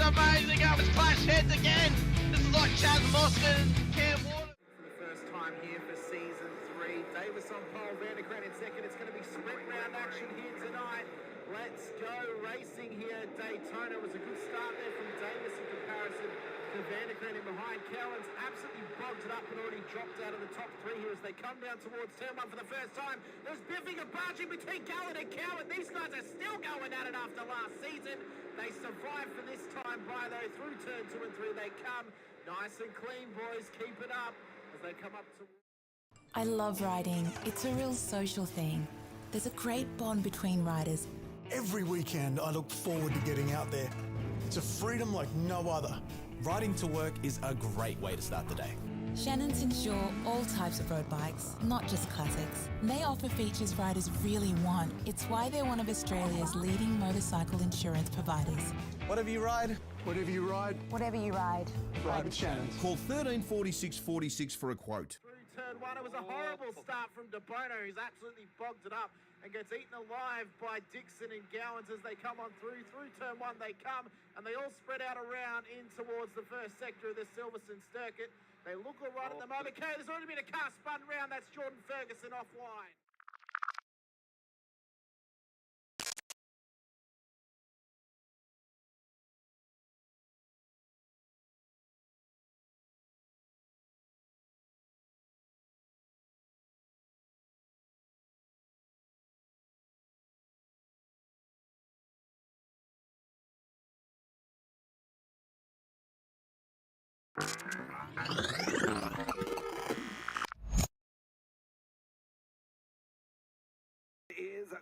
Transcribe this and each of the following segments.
amazing. It's clash heads again. This is like Chaz Mostert and Cam Water. For the first time here for season 3. Davis on pole, Vandergren in second. It's going to be sprint round action here tonight. Let's go racing here at Daytona. It was a good start there from Davis in comparison to Vandergren in behind. Cowan's absolutely bogged it up and already dropped out of the top 3 here as they come down towards turn 1 for the first time. There's biffing and barging between Gallen and Cowan. These guys are still going at it after last season. They survived for this time by though. Through turn 2 and 3 they come. Nice and clean, boys. Keep it up as they come up to... I love riding. It's a real social thing. There's a great bond between riders. Every weekend I look forward to getting out there. It's a freedom like no other. Riding to work is a great way to start the day. Shannon's insure all types of road bikes, not just classics. They offer features riders really want. It's why they're one of Australia's leading motorcycle insurance providers. Whatever you ride, Whatever you ride, Whatever you ride, ride with Shannon's. Call 134646 for a quote. Through turn 1, it was a horrible start from De Bono, who's absolutely bogged it up and gets eaten alive by Dixon and Gowans as they come on through. Through turn 1 they come, and they all spread out around in towards the first sector of the Silverstone circuit. They look all right at the moment. Okay, there's already been a car spun round. That's Jordan Ferguson offline. Is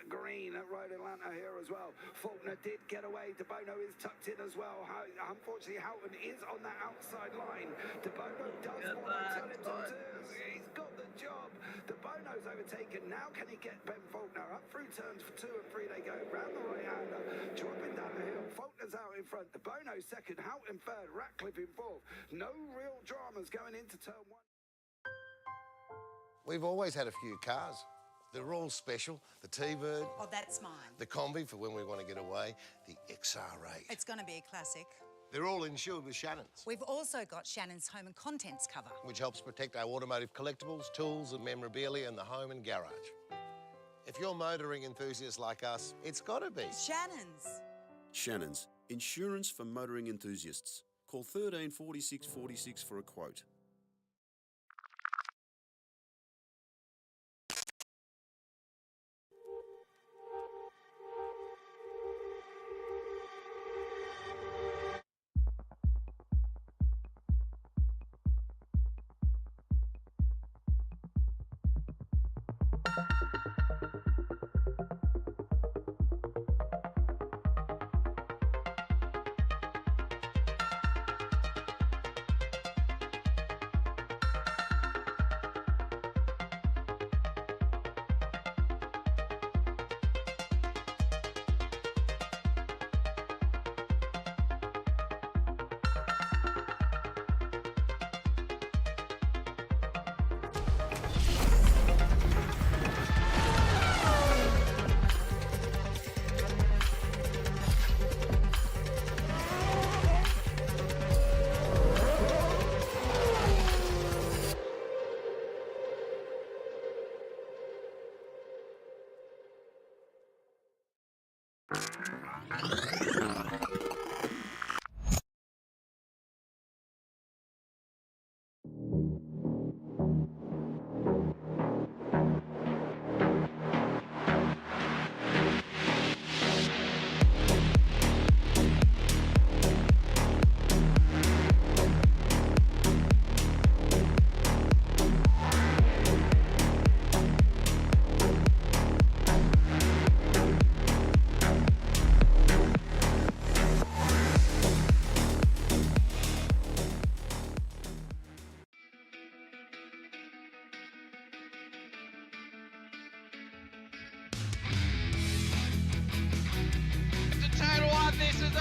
green at Road Atlanta here as well. Faulkner did get away. De Bono is tucked in as well. Unfortunately, Houghton is on that outside line. De Bono does want to tell him to do. He's got the job. De Bono's overtaken. Now can he get Ben Faulkner up through turns 2 and 3? They go round the right-hander, dropping down the hill. Faulkner's out in front. De Bono second. Houghton third. Ratcliffe in fourth. No real dramas going into turn 1. We've always had a few cars. They're all special. The T-Bird. Oh, that's mine. The Combi for when we want to get away. The XR8. It's going to be a classic. They're all insured with Shannon's, We've also got Shannon's home and contents cover. which helps protect our automotive collectibles, tools and memorabilia in the home and garage. If you're motoring enthusiasts like us, it's got to be. Shannon's. Shannon's, insurance for motoring enthusiasts. Call 134646 for a quote.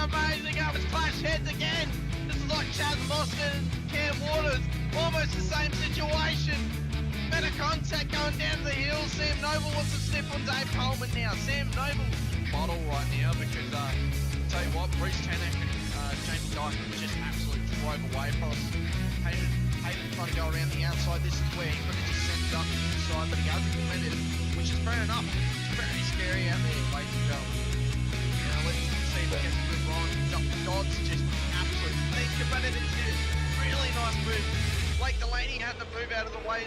amazing. It's clash heads again. This is like Chaz Mostert and Cam Waters. Almost the same situation. Better contact going down the hill. Sam Noble wants to step on Dave Coleman now. Sam Noble bottle right now because tell you what, Bruce Tanek and Jamie Dyson just absolutely drove away from us. Hayden trying to go around the outside. This is where he could have just sent it up the inside, but he hasn't committed, which is fair enough. It's very scary out there, ladies and gentlemen. Let's see if we get a good run. Dodd's just absolute thinker, but it's a really nice move. Blake Delaney had to move out of the way.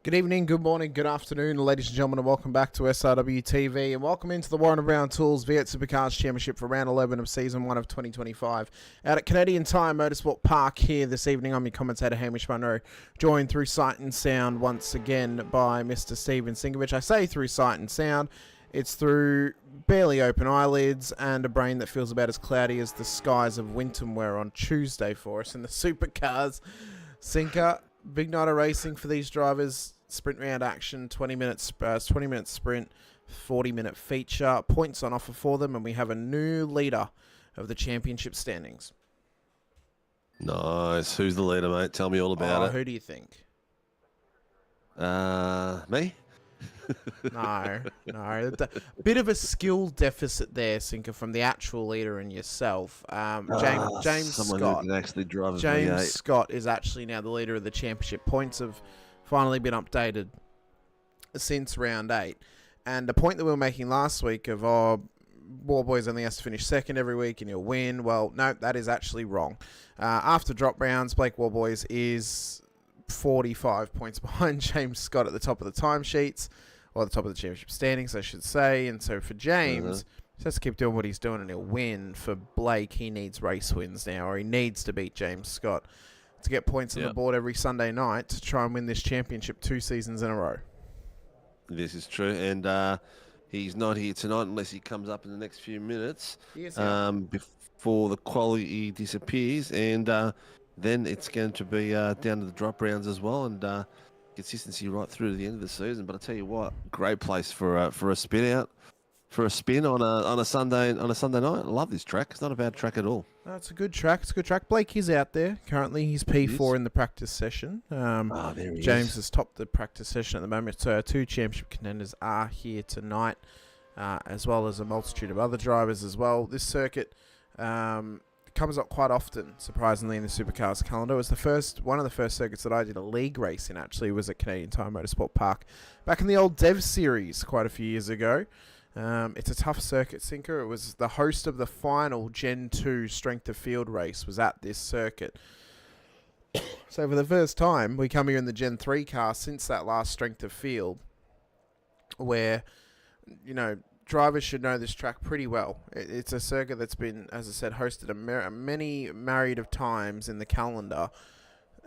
Good evening, good morning, good afternoon, ladies and gentlemen, and welcome back to SRW TV, and welcome into the Warren & Brown Tools V8 Supercars Championship for round 11 of season 1 of 2025. Out at Canadian Tire Motorsport Park here this evening, I'm your commentator Hamish Munro, joined through sight and sound once again by Mr. Stephen Sinkovic. I say through sight and sound, it's through barely open eyelids and a brain that feels about as cloudy as the skies of Winton were on Tuesday for us in the Supercars. Sinker, big night of racing for these drivers. Sprint round action, 20 minute sprint, 40-minute feature. Points on offer for them, and we have a new leader of the championship standings. Nice. Who's the leader, mate? Tell me all about it. Who do you think? Me? No. Bit of a skill deficit there, Sinker, from the actual leader and yourself. James someone Scott. who can actually drive a James V8. Scott is actually now the leader of the championship. Points have finally been updated since round 8. And the point that we were making last week of, War Boys only has to finish second every week and he'll win. Well, no, that is actually wrong. After drop rounds, Blake War Boys is 45 points behind James Scott at the top of the timesheets, or the top of the championship standings, I should say. And so for James, he has to keep doing what he's doing and he'll win. For Blake, he needs race wins now, or he needs to beat James Scott to get points on the board every Sunday night to try and win this championship 2 seasons in a row. This is true, and he's not here tonight unless he comes up in the next few minutes before the quality disappears, and then it's going to be down to the drop rounds as well, and consistency right through to the end of the season. But I tell you what, great place for a spin out. For a spin on a Sunday night. I love this track. It's not a bad track at all. No, it's a good track. Blake is out there currently. He's P4 in the practice session. There he James is. has topped the practice session at the moment. So our 2 championship contenders are here tonight, as well as a multitude of other drivers as well. This circuit comes up quite often, surprisingly, in the Supercars calendar. It was one of the first circuits that I did a league race in, actually, was at Canadian Tire Motorsport Park back in the old Dev Series quite a few years ago. It's a tough circuit, Sinker. It was the host of the final Gen 2 Strength of Field race was at this circuit. So for the first time, we come here in the Gen 3 car since that last Strength of Field, where, drivers should know this track pretty well. It's a circuit that's been, as I said, hosted many myriad of times in the calendar.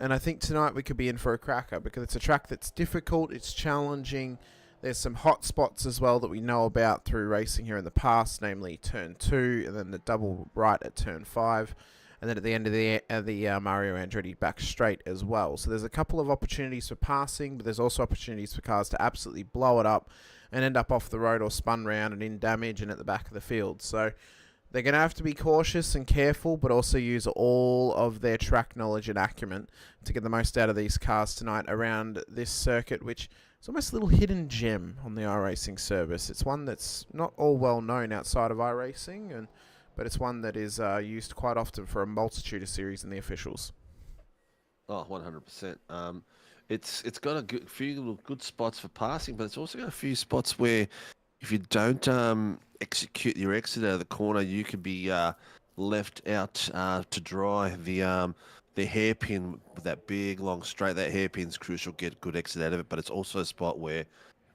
And I think tonight we could be in for a cracker because it's a track that's difficult, it's challenging. There's some hot spots as well that we know about through racing here in the past, namely turn 2 and then the double right at turn 5. And then at the end of the Mario Andretti back straight as well. So there's a couple of opportunities for passing, but there's also opportunities for cars to absolutely blow it up and end up off the road or spun round and in damage and at the back of the field. So they're going to have to be cautious and careful, but also use all of their track knowledge and acumen to get the most out of these cars tonight around this circuit, which is almost a little hidden gem on the iRacing service. It's one that's not all well known outside of iRacing, but it's one that is used quite often for a multitude of series and the officials. Oh, 100%. It's got a few little good spots for passing, but it's also got a few spots where if you don't execute your exit out of the corner, you could be left out to dry. The hairpin with that big long straight, that hairpin's crucial. Get good exit out of it, but it's also a spot where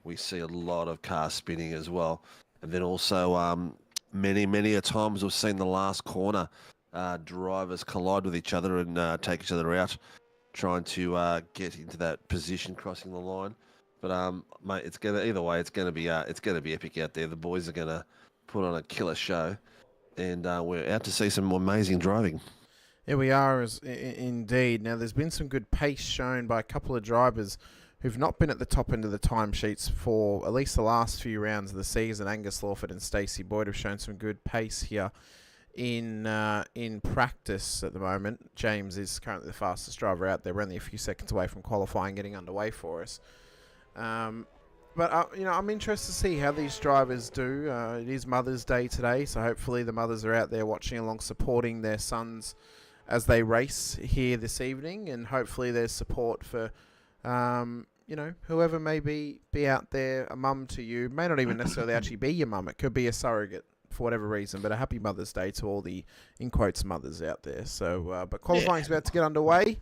we see a lot of cars spinning as well. And then also many a times we've seen the last corner drivers collide with each other and take each other out, trying to get into that position crossing the line. But mate, it's gonna be epic out there. The boys are gonna put on a killer show, and we're out to see some amazing driving. Here we are, indeed. Now, there's been some good pace shown by a couple of drivers who've not been at the top end of the timesheets for at least the last few rounds of the season. Angus Lawford and Stacey Boyd have shown some good pace here in practice at the moment. James is currently the fastest driver out there. We're only a few seconds away from qualifying getting underway for us. But, you know, I'm interested to see how these drivers do. It is Mother's Day today, so hopefully the mothers are out there watching along, supporting their sons as they race here this evening. And hopefully there's support for, you know, whoever may be out there, a mum to you. May not even necessarily actually be your mum. It could be a surrogate for whatever reason. But a happy Mother's Day to all the, in quotes, mothers out there. So, but qualifying's about to get underway.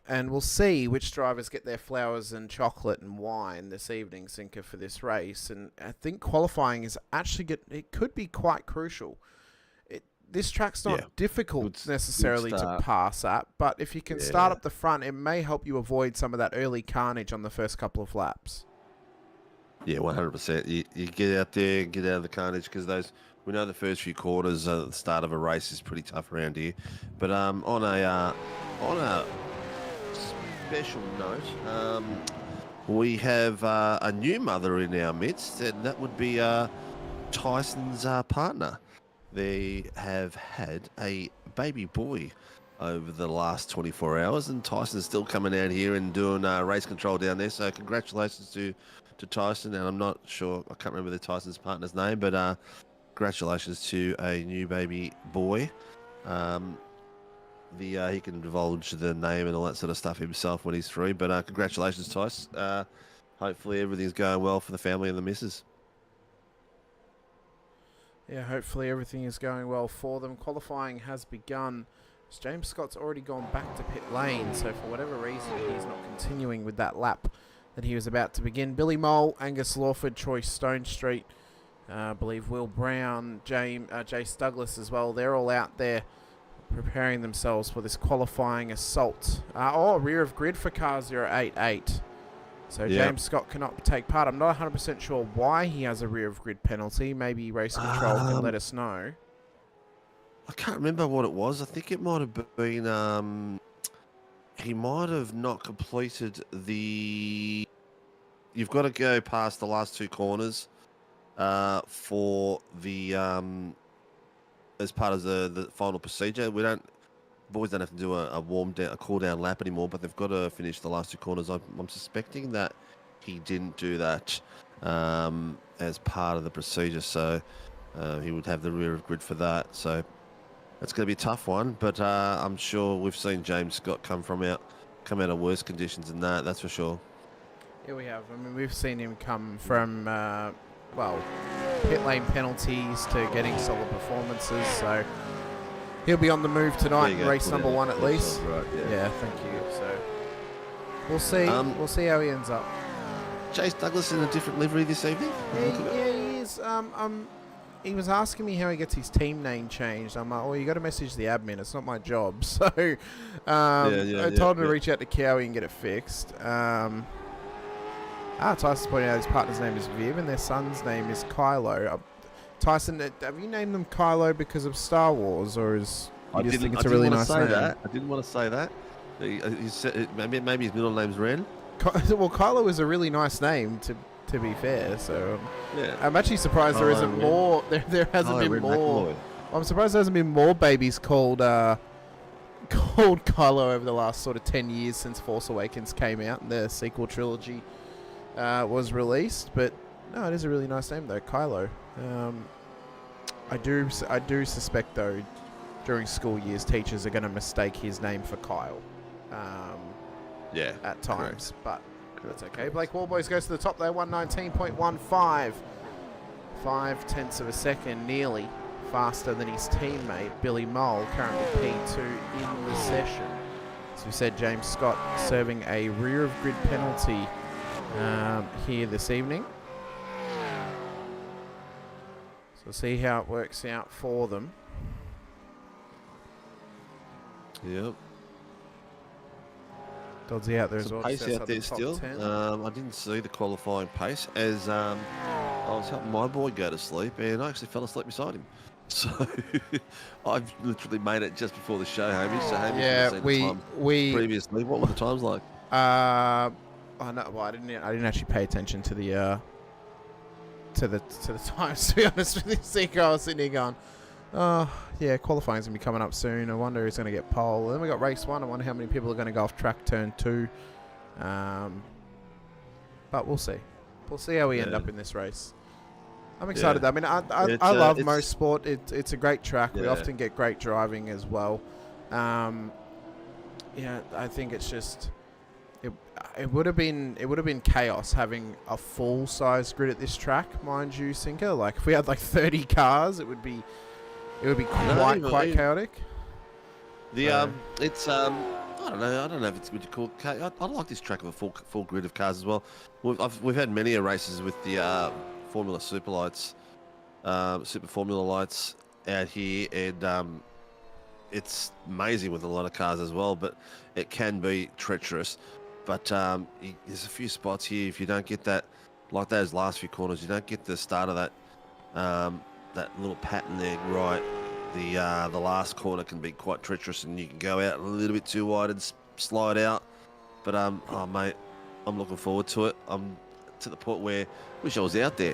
And we'll see which drivers get their flowers and chocolate and wine this evening, Sinker, for this race. And I think qualifying is actually it could be quite crucial. This track's not difficult necessarily to pass at, but if you can start up the front, it may help you avoid some of that early carnage on the first couple of laps. Yeah, 100%. You get out there, get out of the carnage, because we know the first few quarters at the start of a race is pretty tough around here. But on a special note, we have a new mother in our midst, and that would be Tyson's partner. They have had a baby boy over the last 24 hours, and Tyson's still coming out here and doing race control down there. So congratulations to Tyson, and I'm not sure, I can't remember the Tyson's partner's name, but congratulations to a new baby boy. He can divulge the name and all that sort of stuff himself when he's through, but congratulations, Tyson. Hopefully everything's going well for the family and the missus. Yeah, hopefully everything is going well for them. Qualifying has begun. James Scott's already gone back to pit lane, so for whatever reason he's not continuing with that lap that he was about to begin. Billy Mole, Angus Lawford, Troy Stone Street, I believe Will Brown, Jace Douglas as well. They're all out there preparing themselves for this qualifying assault. Rear of grid for car 088. So James Scott cannot take part. I'm not 100% sure why he has a rear of grid penalty. Maybe Race Control can let us know. I can't remember what it was. I think it might have been he might have not completed the... You've got to go past the last two corners for the as part of the final procedure. Boys don't have to do a cool down lap anymore, but they've got to finish the last two corners. I'm suspecting that he didn't do that as part of the procedure, so he would have the rear of grid for that. So that's going to be a tough one, but I'm sure we've seen James Scott come out of worse conditions than that. That's for sure. Yeah, we have. I mean, we've seen him come from pit lane penalties to getting solid performances. So he'll be on the move tonight in race number one at least. Right, yeah, thank you. So we'll see. We'll see how he ends up. Chase Douglas in a different livery this evening. Yeah, he is. He was asking me how he gets his team name changed. I'm like, well, you got to message the admin. It's not my job. So I told him to reach out to Cowie and get it fixed. Tyson's pointing out his partner's name is Viv and their son's name is Kylo. Tyson, have you named them Kylo because of Star Wars, or you just think it's a really nice name? I didn't want to say that. He said, maybe his middle name's Ren. Well, Kylo is a really nice name, to be fair. So I'm actually surprised there isn't more. There hasn't been more. I'm surprised there hasn't been more babies called Kylo over the last sort of 10 years since Force Awakens came out and the sequel trilogy was released. But no, it is a really nice name though, Kylo. I do suspect though, during school years, teachers are going to mistake his name for Kyle. At times, but that's okay. Blake Warboys goes to the top there, 119.15. 0.5 of a second, nearly faster than his teammate Billy Mole, currently P2 in the session. As we said, James Scott serving a rear of grid penalty here this evening. So we'll see how it works out for them. Yep. Doddsy out there as well. Pace out there still. I didn't see the qualifying pace as I was helping my boy go to sleep, and I actually fell asleep beside him. So I've literally made it just before the show, Hamish. So Hamish, we previously. What were the times like? I didn't actually pay attention to the times, to be honest with you. Seeker, I was sitting here going, qualifying's going to be coming up soon. I wonder who's going to get pole. And then we got race one. I wonder how many people are going to go off track turn 2. But we'll see. We'll see how we end up in this race. I'm excited. I mean, I love Mosport. It's a great track. We often get great driving as well. Yeah, I think it's just it would have been chaos having a full size grid at this track, mind you, Sinker. Like if we had like 30 cars, it would be quite chaotic. It's I don't know if it's what you call. I like this track with a full grid of cars as well. We've had many races with the Formula Super Lights, Super Formula Lights out here, and it's amazing with a lot of cars as well. But it can be treacherous. But there's a few spots here if you don't get that, like those last few corners, you don't get the start of that that little pattern there right. The last corner can be quite treacherous, and you can go out a little bit too wide and slide out. But oh mate, I'm looking forward to it. I'm to the point where I wish I was out there.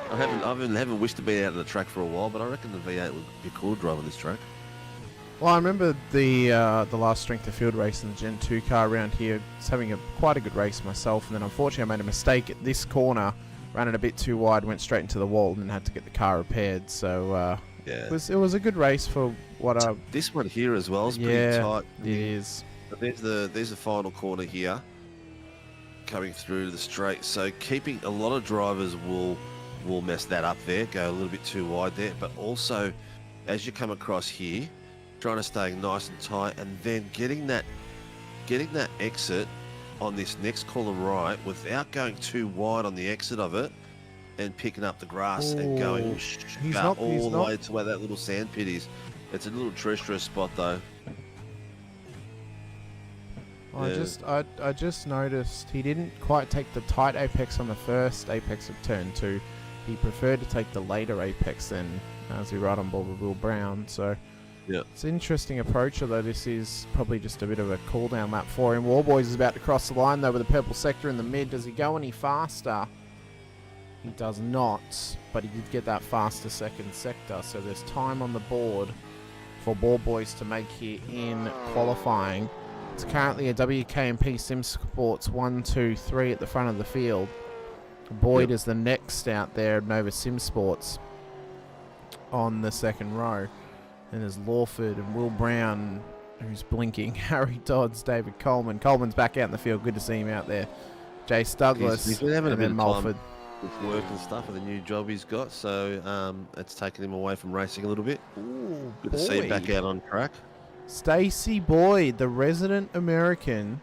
I haven't wished to be out on the track for a while, but I reckon the V8 would be cool driving this track. Well, I remember the last strength of field race in the Gen 2 car around here. I was having quite a good race myself, and then unfortunately I made a mistake at this corner, ran it a bit too wide, went straight into the wall, and had to get the car repaired. So it was a good race for what I... This one here as well is pretty tight. It is. But there's the final corner here, coming through the straight. So keeping a lot of drivers will mess that up there, go a little bit too wide there. But also, as you come across here, trying to stay nice and tight, and then getting that exit on this next corner right without going too wide on the exit of it, and picking up the grass and going all the way to where that little sand pit is. It's a little treacherous spot though. I just noticed he didn't quite take the tight apex on the first apex of turn 2. He preferred to take the later apex then, as we ride on board with Will Brown. So it's an interesting approach, although this is probably just a bit of a cool down lap for him. Warboys is about to cross the line though with the purple sector in the mid. Does he go any faster? He does not, but he did get that faster second sector, so there's time on the board for Warboys to make here in qualifying. It's currently a WKMP Simsports 1, 2, 3 at the front of the field. Boyd is the next out there, Nova Simsports on the second row. And there's Lawford and Will Brown, who's blinking. Harry Dodds, David Coleman. Coleman's back out in the field. Good to see him out there. Jace Douglas, he's been having and a bit then of Mulford. With work and stuff, with the new job he's got, so it's taken him away from racing a little bit. Ooh, good to see him back out on track. Stacey Boyd, the resident American,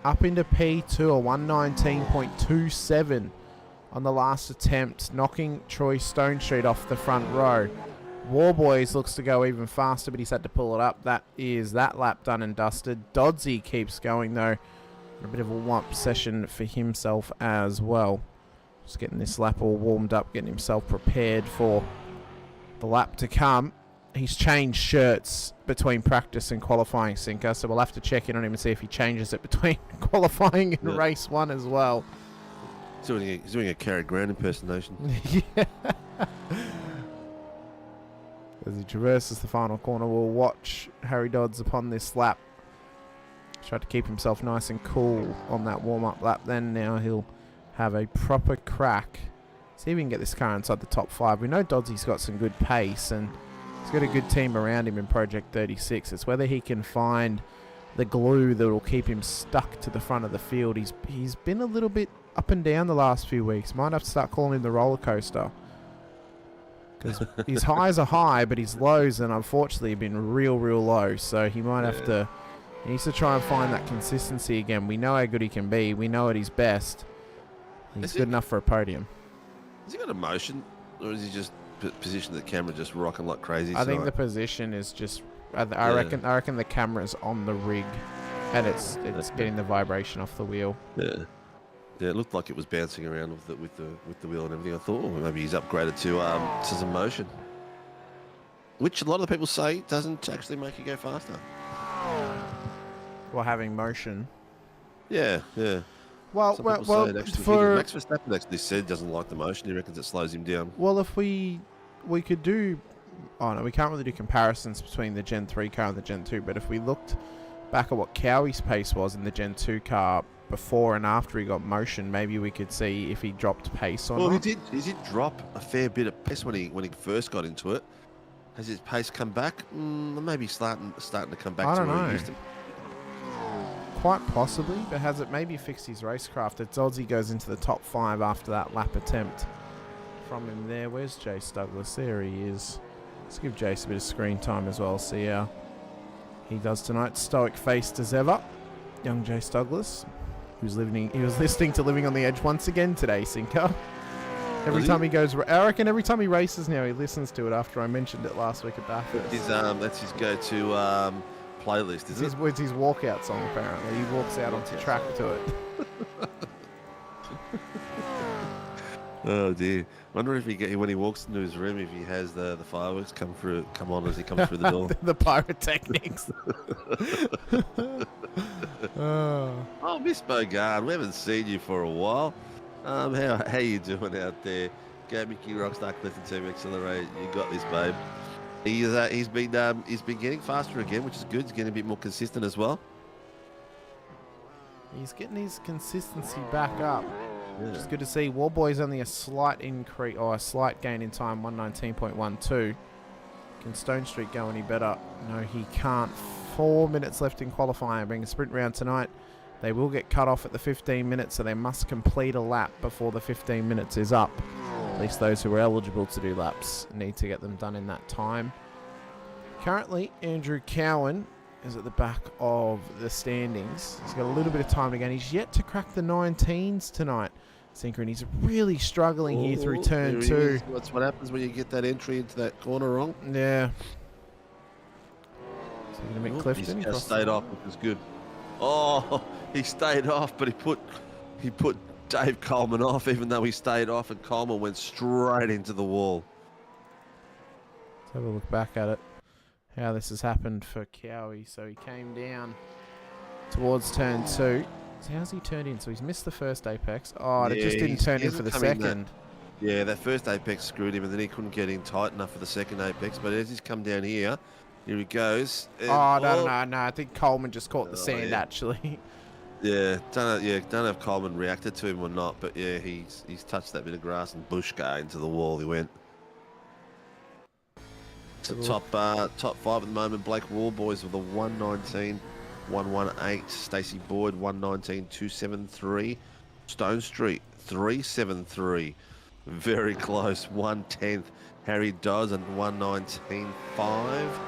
up into P2, a 119.27 on the last attempt, knocking Troy Stonestreet off the front row. Warboys looks to go even faster, but he's had to pull it up. That is that lap done and dusted. Dodsey keeps going though. A bit of a warm-up session for himself as well. Just getting this lap all warmed up, getting himself prepared for the lap to come. He's changed shirts between practice and qualifying, Sinker, so we'll have to check in on him and see if he changes it between qualifying and race 1 as well. He's doing a Cary Grant impersonation. Yeah. As he traverses the final corner, we'll watch Harry Dodds upon this lap. Try to keep himself nice and cool on that warm-up lap. Then now he'll have a proper crack. See if we can get this car inside the top 5. We know Dodsey's got some good pace, and he's got a good team around him in Project 36. It's whether he can find the glue that will keep him stuck to the front of the field. He's been a little bit up and down the last few weeks. Might have to start calling him the roller coaster. Because his highs are high, but his lows, and unfortunately, have been real low. So he might have to... He needs to try and find that consistency again. We know how good he can be. We know at his best. He's good enough for a podium. Has he got emotion, or is he just positioned the camera just rocking like crazy? I think the position is just. I reckon the camera's on the rig, and it's getting the vibration off the wheel. Yeah, it looked like it was bouncing around with the wheel and everything. I thought, maybe he's upgraded to some motion, which a lot of the people say doesn't actually make you go faster. Well, having motion. Yeah. Well, Max Verstappen actually said he doesn't like the motion. He reckons it slows him down. Well, if we could do... Oh, no, we can't really do comparisons between the Gen 3 car and the Gen 2, but if we looked back at what Cowie's pace was in the Gen 2 car, before and after he got motion, maybe we could see if he dropped pace or Well, not. he did drop a fair bit of pace when he first got into it. Has his pace come back? Maybe starting to come back I to don't where know. he used to. Quite possibly, but has it maybe fixed his racecraft? It's odds he goes into the top 5 after that lap attempt from him there. Where's Jace Douglas? There he is. Let's give Jace a bit of screen time as well. See how he does tonight. Stoic faced as ever. Young Jace Douglas. He was listening to Living on the Edge once again today, Sinker. Every time he goes, I reckon every time he races now, he listens to it after I mentioned it last week at Bathurst. That's his go-to playlist, is it? It's his walkout song, apparently. He walks out onto track to it. Oh dear! Wonder if when he walks into his room, if he has the fireworks come on as he comes through the door. The pyrotechnics. Oh, Miss Bogard, we haven't seen you for a while. How you doing out there? Go Mickey Rockstar Clifton Team Accelerate. You got this, babe. He's been getting faster again, which is good. He's getting a bit more consistent as well. He's getting his consistency back up. Which is good to see. Warboy's only a slight increase or a slight gain in time, 119.12. Can Stone Street go any better? No, he can't. 4 minutes left in qualifying. Being a sprint round tonight. They will get cut off at the 15 minutes, so they must complete a lap before the 15 minutes is up. At least those who are eligible to do laps need to get them done in that time. Currently, Andrew Cowan is at the back of the standings. He's got a little bit of time to go. He's yet to crack the 19s tonight, Sinker, and he's really struggling here through turn 2. That's what happens when you get that entry into that corner wrong. Yeah. So you're going to make Clifton. He's just stayed off, which is good. Oh, he stayed off, but he put Dave Coleman off, even though he stayed off, and Coleman went straight into the wall. Let's have a look back at it. How this has happened for Cowie. So he came down towards turn 2. So how's he turned in? So he's missed the first apex. Oh, it just didn't turn in for the second. That first apex screwed him, and then he couldn't get in tight enough for the second apex. But as he's come down here he goes. No. I think Coleman just caught the sand, actually. Yeah, don't know if Coleman reacted to him or not, but yeah, he's touched that bit of grass and Bushka into the wall. He went. So top 5 at the moment. Blake Warboys with a 119.118. Stacey Boyd 119.273. Stone Street 373. Very close. 1/10. Harry Dodds and 119.5.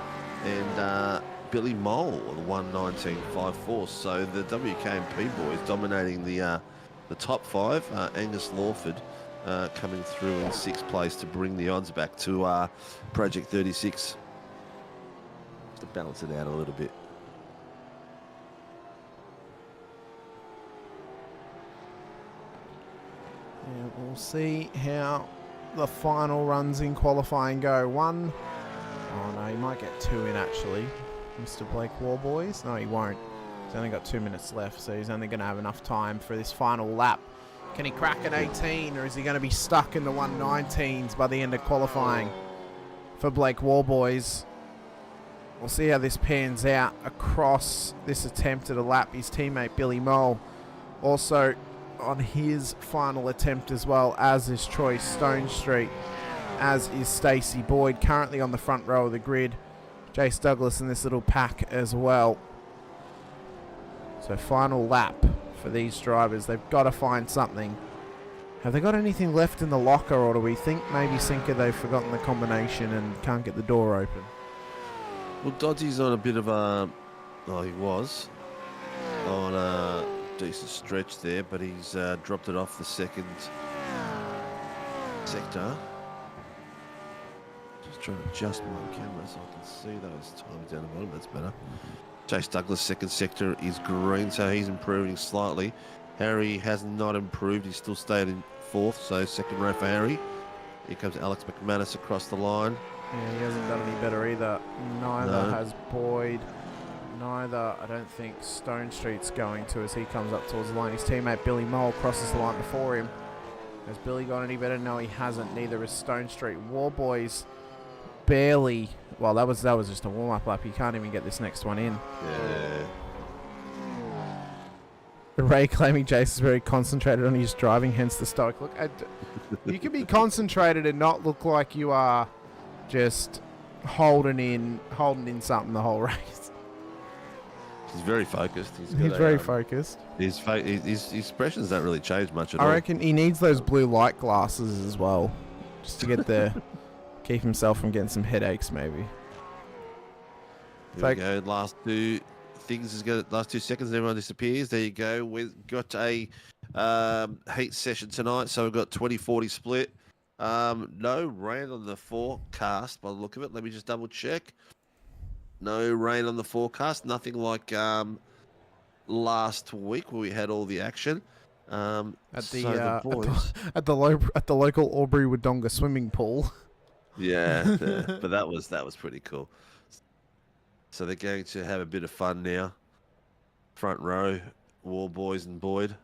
And Billy Mole 119.54. So the WKMP boys dominating the top 5. Angus Lawford coming through in 6th place to bring the odds back to Project 36. Just to balance it out a little bit. Yeah, we'll see how the final runs in qualifying go. 1. Oh no, he might get 2 in actually. Mr. Blake Warboys. No, he won't. He's only got 2 minutes left, so he's only going to have enough time for this final lap. Can he crack an 18, or is he going to be stuck in the 119s by the end of qualifying for Blake Warboys? We'll see how this pans out across this attempt at a lap. His teammate Billy Mole also on his final attempt as well, as is Troy Stone Street, as is Stacey Boyd, currently on the front row of the grid. Jace Douglas in this little pack as well. So final lap for these drivers. They've got to find something. Have they got anything left in the locker, or do we think maybe Sinker they've forgotten the combination and can't get the door open? Well, Dodgy's on a bit of a... Oh, he was on a decent stretch there, but he's dropped it off the second sector. Just trying to adjust my camera so I can see those times down the bottom. That's better. Jace Douglas' second sector is green, so he's improving slightly. Harry has not improved. He's still stayed in 4th, so second row for Harry. Here comes Alex McManus across the line. Yeah, he hasn't done any better either. Neither has Boyd. Neither, I don't think, Stone Street's going to as he comes up towards the line. His teammate Billy Mole crosses the line before him. Has Billy gone any better? No, he hasn't. Neither has Stone Street. Warboys barely... Well, that was just a warm-up lap. He can't even get this next one in. Yeah. Ray claiming Jace is very concentrated on his driving, hence the stoic look. You can be concentrated and not look like you are just holding in something the whole race. He's very focused. He's very focused. His expressions don't really change much at all. I reckon he needs those blue light glasses as well, just to get keep himself from getting some headaches, maybe. Here we go. Last 2 seconds, and everyone disappears. There you go. We've got a heat session tonight, so we've got 20-40 split. No rain on the forecast by the look of it. Let me just double check. No rain on the forecast. Nothing like last week where we had all the action. At the local Albury Wodonga swimming pool. Yeah, but that was pretty cool. So they're going to have a bit of fun now. Front row, War Boys and Boyd.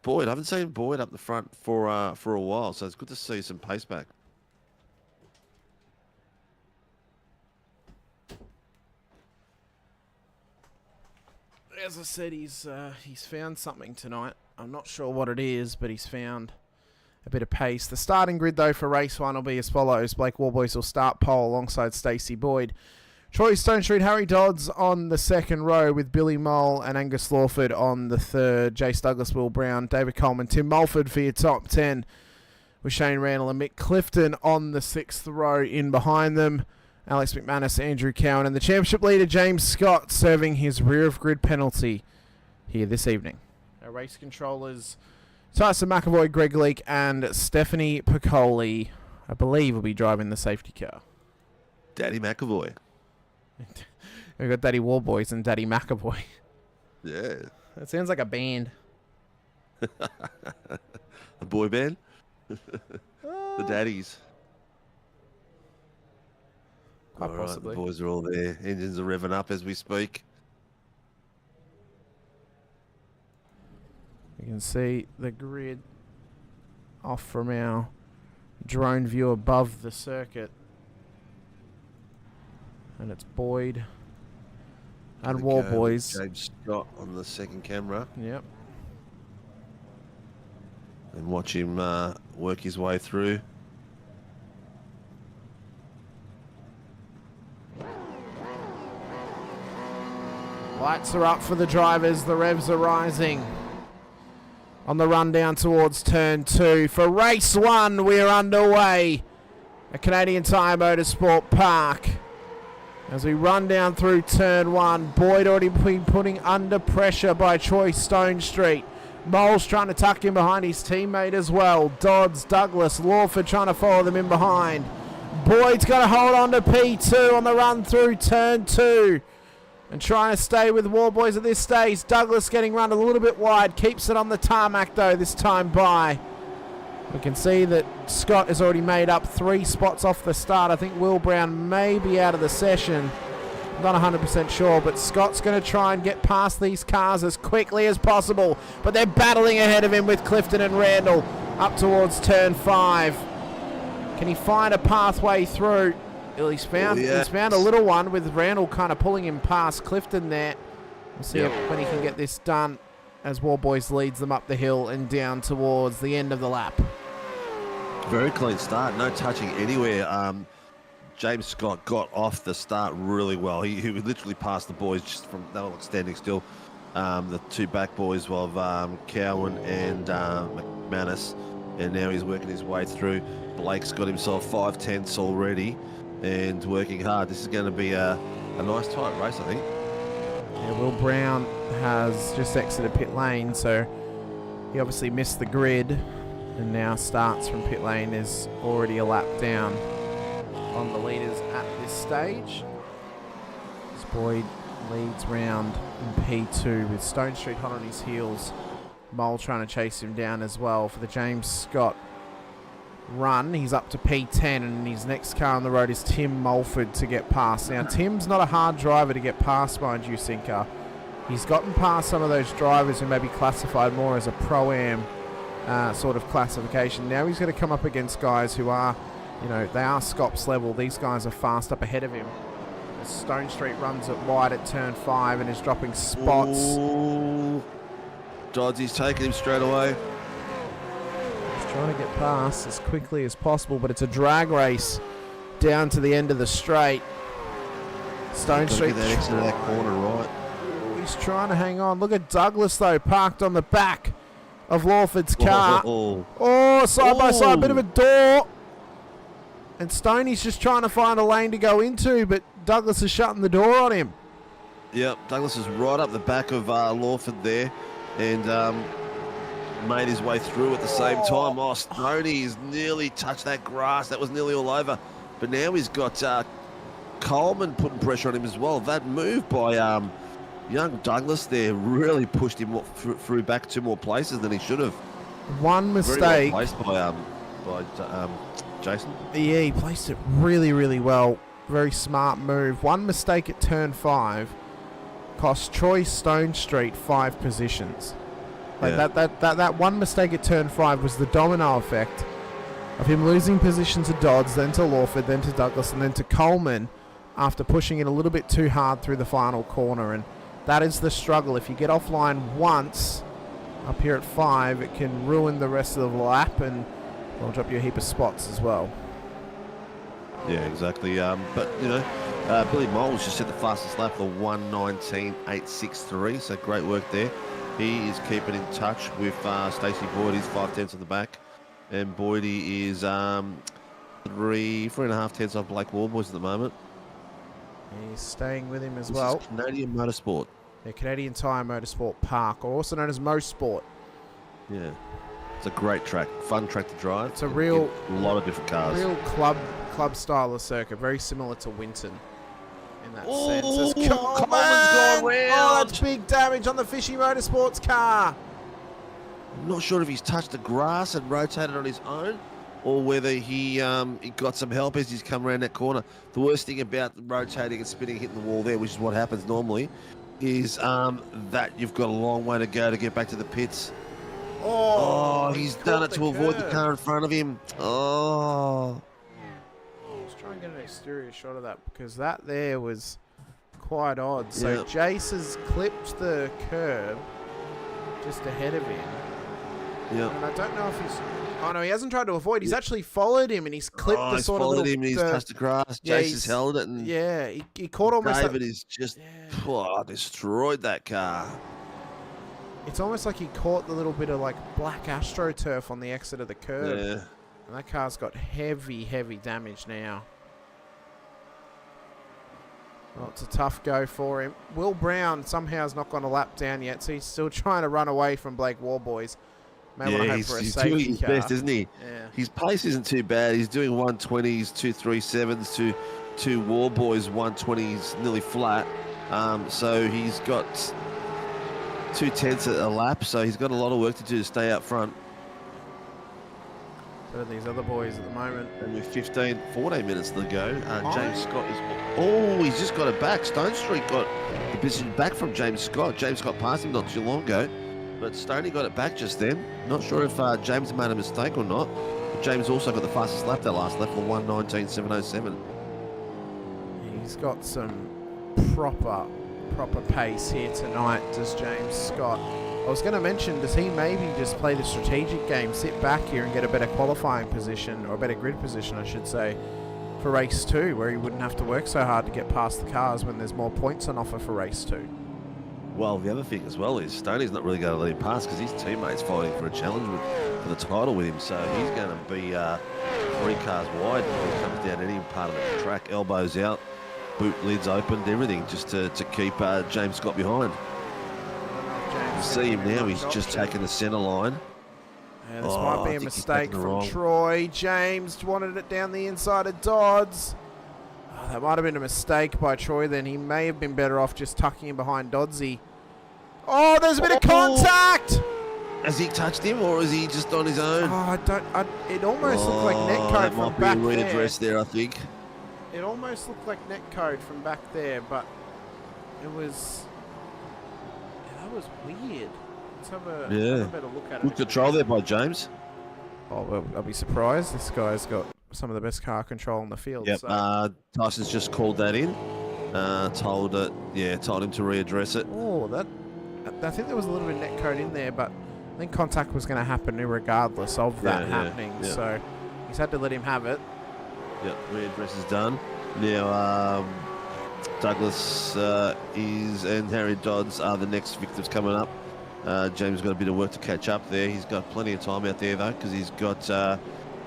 I haven't seen Boyd up the front for a while, so it's good to see some pace back. As I said, he's found something tonight. I'm not sure what it is, but he's found a bit of pace. The starting grid, though, for race 1 will be as follows. Blake Warboys will start pole alongside Stacey Boyd. Troy Stone Street, Harry Dodds on the second row with Billy Mole and Angus Lawford on the third. Jace Douglas, Will Brown, David Coleman, Tim Mulford for your top 10. With Shane Randall and Mick Clifton on the 6th row in behind them. Alex McManus, Andrew Cowan, and the championship leader James Scott serving his rear of grid penalty here this evening. Our race controllers Tyson McAvoy, Greg Leake, and Stephanie Piccoli, I believe, will be driving the safety car. Daddy McAvoy. We've got Daddy Warboys and Daddy McAvoy. Yeah. That sounds like a band. A boy band? The Daddies. Quite possibly. The boys are all there. Engines are revving up as we speak. You can see the grid off from our drone view above the circuit. And it's Boyd and Warboys. James Scott on the second camera. Yep. And watch him work his way through. Lights are up for the drivers. The revs are rising. On the run down towards turn 2. For race 1, we're underway at Canadian Tire Motorsport Park. As we run down through turn 1, Boyd already been putting under pressure by Troy Stone Street. Moles trying to tuck in behind his teammate as well. Dodds, Douglas, Lawford trying to follow them in behind. Boyd's got to hold on to P2 on the run through turn 2. And trying to stay with Warboys at this stage. Douglas getting run a little bit wide. Keeps it on the tarmac though this time by. We can see that Scott has already made up 3 spots off the start. I think Will Brown may be out of the session. Not 100% sure, but Scott's going to try and get past these cars as quickly as possible. But they're battling ahead of him with Clifton and Randall up towards turn 5. Can he find a pathway through? Well, he's found a little one with Randall kind of pulling him past Clifton there. We'll see when he can get this done as Warboys leads them up the hill and down towards the end of the lap. Very clean start, no touching anywhere. James Scott got off the start really well. He literally passed the boys just from, they were standing still. The 2 back boys of Cowan and McManus, and now he's working his way through. Blake's got himself 5/10 already and working hard. This is going to be a nice tight race, I think. Yeah, Will Brown has just exited pit lane, so he obviously missed the grid and now starts from pit lane, is already a lap down on the leaders at this stage. As Boyd leads round in P2 with Stone Street hot on his heels. Mole trying to chase him down as well for the James Scott run. He's up to P10 and his next car on the road is Tim Mulford to get past. Now Tim's not a hard driver to get past, mind you, Sinker. He's gotten past some of those drivers who may be classified more as a Pro-Am sort of classification. Now he's going to come up against guys who are, you know, they are Scops level. These guys are fast up ahead of him. As Stone Street runs it wide at turn 5 and is dropping spots. Ooh. Dodds, he's taking him straight away. He's trying to get past as quickly as possible, but it's a drag race down to the end of the straight. Stone Street. Get that exit of that corner right. He's trying to hang on. Look at Douglas, though, parked on the back of Lawford's car. Side by side, bit of a door. And Stoney's just trying to find a lane to go into, but Douglas is shutting the door on him. Yep, Douglas is right up the back of Lawford there and made his way through at the same time. Oh, Stoney's nearly touched that grass. That was nearly all over. But now he's got Coleman putting pressure on him as well. That move by young Douglas there really pushed him through back 2 more places than he should have. One mistake. Very well placed by Jason. Yeah, he placed it really, really well. Very smart move. One mistake at turn 5 cost Troy Stone Street 5 positions. That one mistake at turn 5 was the domino effect of him losing position to Dodds, then to Lawford, then to Douglas, and then to Coleman after pushing it a little bit too hard through the final corner. And that is the struggle. If you get offline once up here at 5, it can ruin the rest of the lap, and it'll drop you a heap of spots as well. Yeah, exactly. But, you know, Billy Moles just set the fastest lap for 1:19.863, so great work there. He is keeping in touch with Stacey Boyd. He's 5 tenths on the back. And Boydie is 3.5 tenths off Blake Warboys at the moment. He's staying with him as This well. is Canadian Motorsport. Yeah, Canadian Tire Motorsport Park, or also known as Mosport. Yeah. It's a great track. Fun track to drive. It's a real... A lot of different cars. Real club style of circuit. Very similar to Winton in that sense. Coleman's gone round. Oh, that's big damage on the Fishy Motorsports car. I'm not sure if he's touched the grass and rotated on his own, or whether he got some help as he's come around that corner. The worst thing about rotating and spinning, hitting the wall there, which is what happens normally, is that you've got a long way to go to get back to the pits. Oh, he's done it to avoid the car in front of him. Oh. Let's try and get an exterior shot of that, because that there was quite odd. So Jace has clipped the curb just ahead of him. Yeah. And I don't know if he's... Oh, no, he hasn't tried to avoid. He's actually followed him, and he's clipped the sort of little... He's followed him, he's touched the grass. Yeah, Jace has held it. And yeah, he caught almost... David is just destroyed that car. It's almost like he caught the little bit of, like, black AstroTurf on the exit of the curb. Yeah. And that car's got heavy, heavy damage now. Well, it's a tough go for him. Will Brown somehow has not gone a lap down yet, so he's still trying to run away from Blake Warboys. He's doing his best, isn't he? Yeah. His pace isn't too bad. He's doing 120s, 237s, two Warboys 120s, nearly flat. So he's got 2 tenths a lap, so he's got a lot of work to do to stay out front. So are these other boys at the moment. And with 14 minutes to go, James Scott is... Oh, he's just got it back. Stone Street got the position back from James Scott. James Scott passed him not too long ago, but Stoney got it back just then. Not sure if James made a mistake or not. But James also got the fastest lap that last lap for 1:19.707. He's got some proper pace here tonight, does James Scott. I was going to mention, does he maybe just play the strategic game, sit back here and get a better qualifying position, or a better grid position, I should say, for race 2, where he wouldn't have to work so hard to get past the cars when there's more points on offer for race 2? Well, the other thing as well is Stoney's not really going to let him pass because his teammate's fighting for a challenge for the title with him, so he's going to be 3 cars wide when he comes down any part of the track, elbows out, boot lids opened, everything, just to keep James Scott behind. You see him now, he's just taking the centre line. Yeah, this might be a mistake from Troy. James wanted it down the inside of Dodds. Oh, that might have been a mistake by Troy then. He may have been better off just tucking in behind Doddsy. Oh, there's a bit of contact! Has he touched him, or is he just on his own? Oh, it almost looked like netcode from back there. Might be a readdress there, I think. It almost looked like netcode from back there, but it was... Yeah, that was weird. Let's have a better look at it. Good control there by James. Oh, well, I'll be surprised. This guy's got some of the best car control in the field. Yep. So. Tyson's just called that in. Told him to readdress it. Oh, that I think there was a little bit of net code in there, but I think contact was going to happen regardless of that happening. Yeah. So he's had to let him have it. Yep, readdress is done. Now, Douglas and Harry Dodds are the next victims coming up. James got a bit of work to catch up there. He's got plenty of time out there, though, because he's got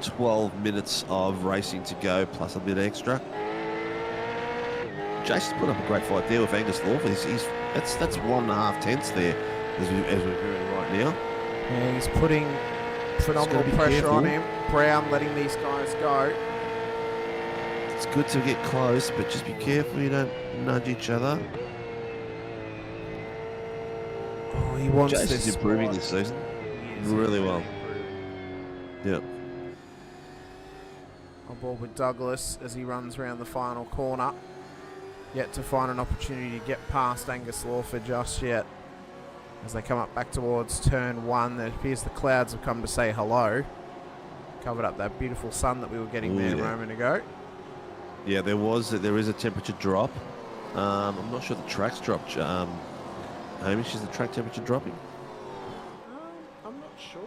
12 minutes of racing to go, plus a bit extra. Jason's put up a great fight there with Angus Lawford. That's 1.5 tenths there, as we're doing right now. Yeah, he's putting phenomenal pressure on him. Brown letting these guys go. It's good to get close, but just be careful you don't nudge each other. Oh, he wants Jason's this improving this season. Really well. Yep. On board with Douglas as he runs around the final corner. Yet to find an opportunity to get past Angus Lawford just yet. As they come up back towards turn 1, it appears the clouds have come to say hello. Covered up that beautiful sun that we were getting there a moment ago. Yeah, there is a temperature drop. I'm not sure the track's dropped. Hamish, is the track temperature dropping? I'm not sure.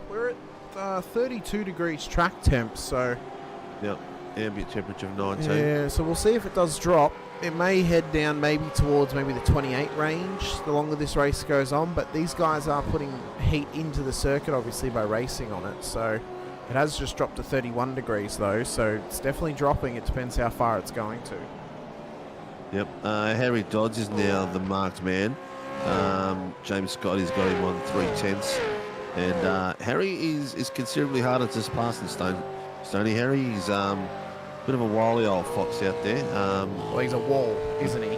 We're at 32 degrees track temp, so... Yep, ambient temperature of 19. Yeah, so we'll see if it does drop. It may head down maybe towards the 28 range the longer this race goes on, but these guys are putting heat into the circuit, obviously, by racing on it, so... It has just dropped to 31 degrees, though, so it's definitely dropping. It depends how far it's going to. Yep. Harry Dodds is now the marked man. James Scott has got him on 3/10. And Harry is considerably harder to pass than Stoney Harry. He's a bit of a wily old fox out there. Well, he's a wall, isn't he?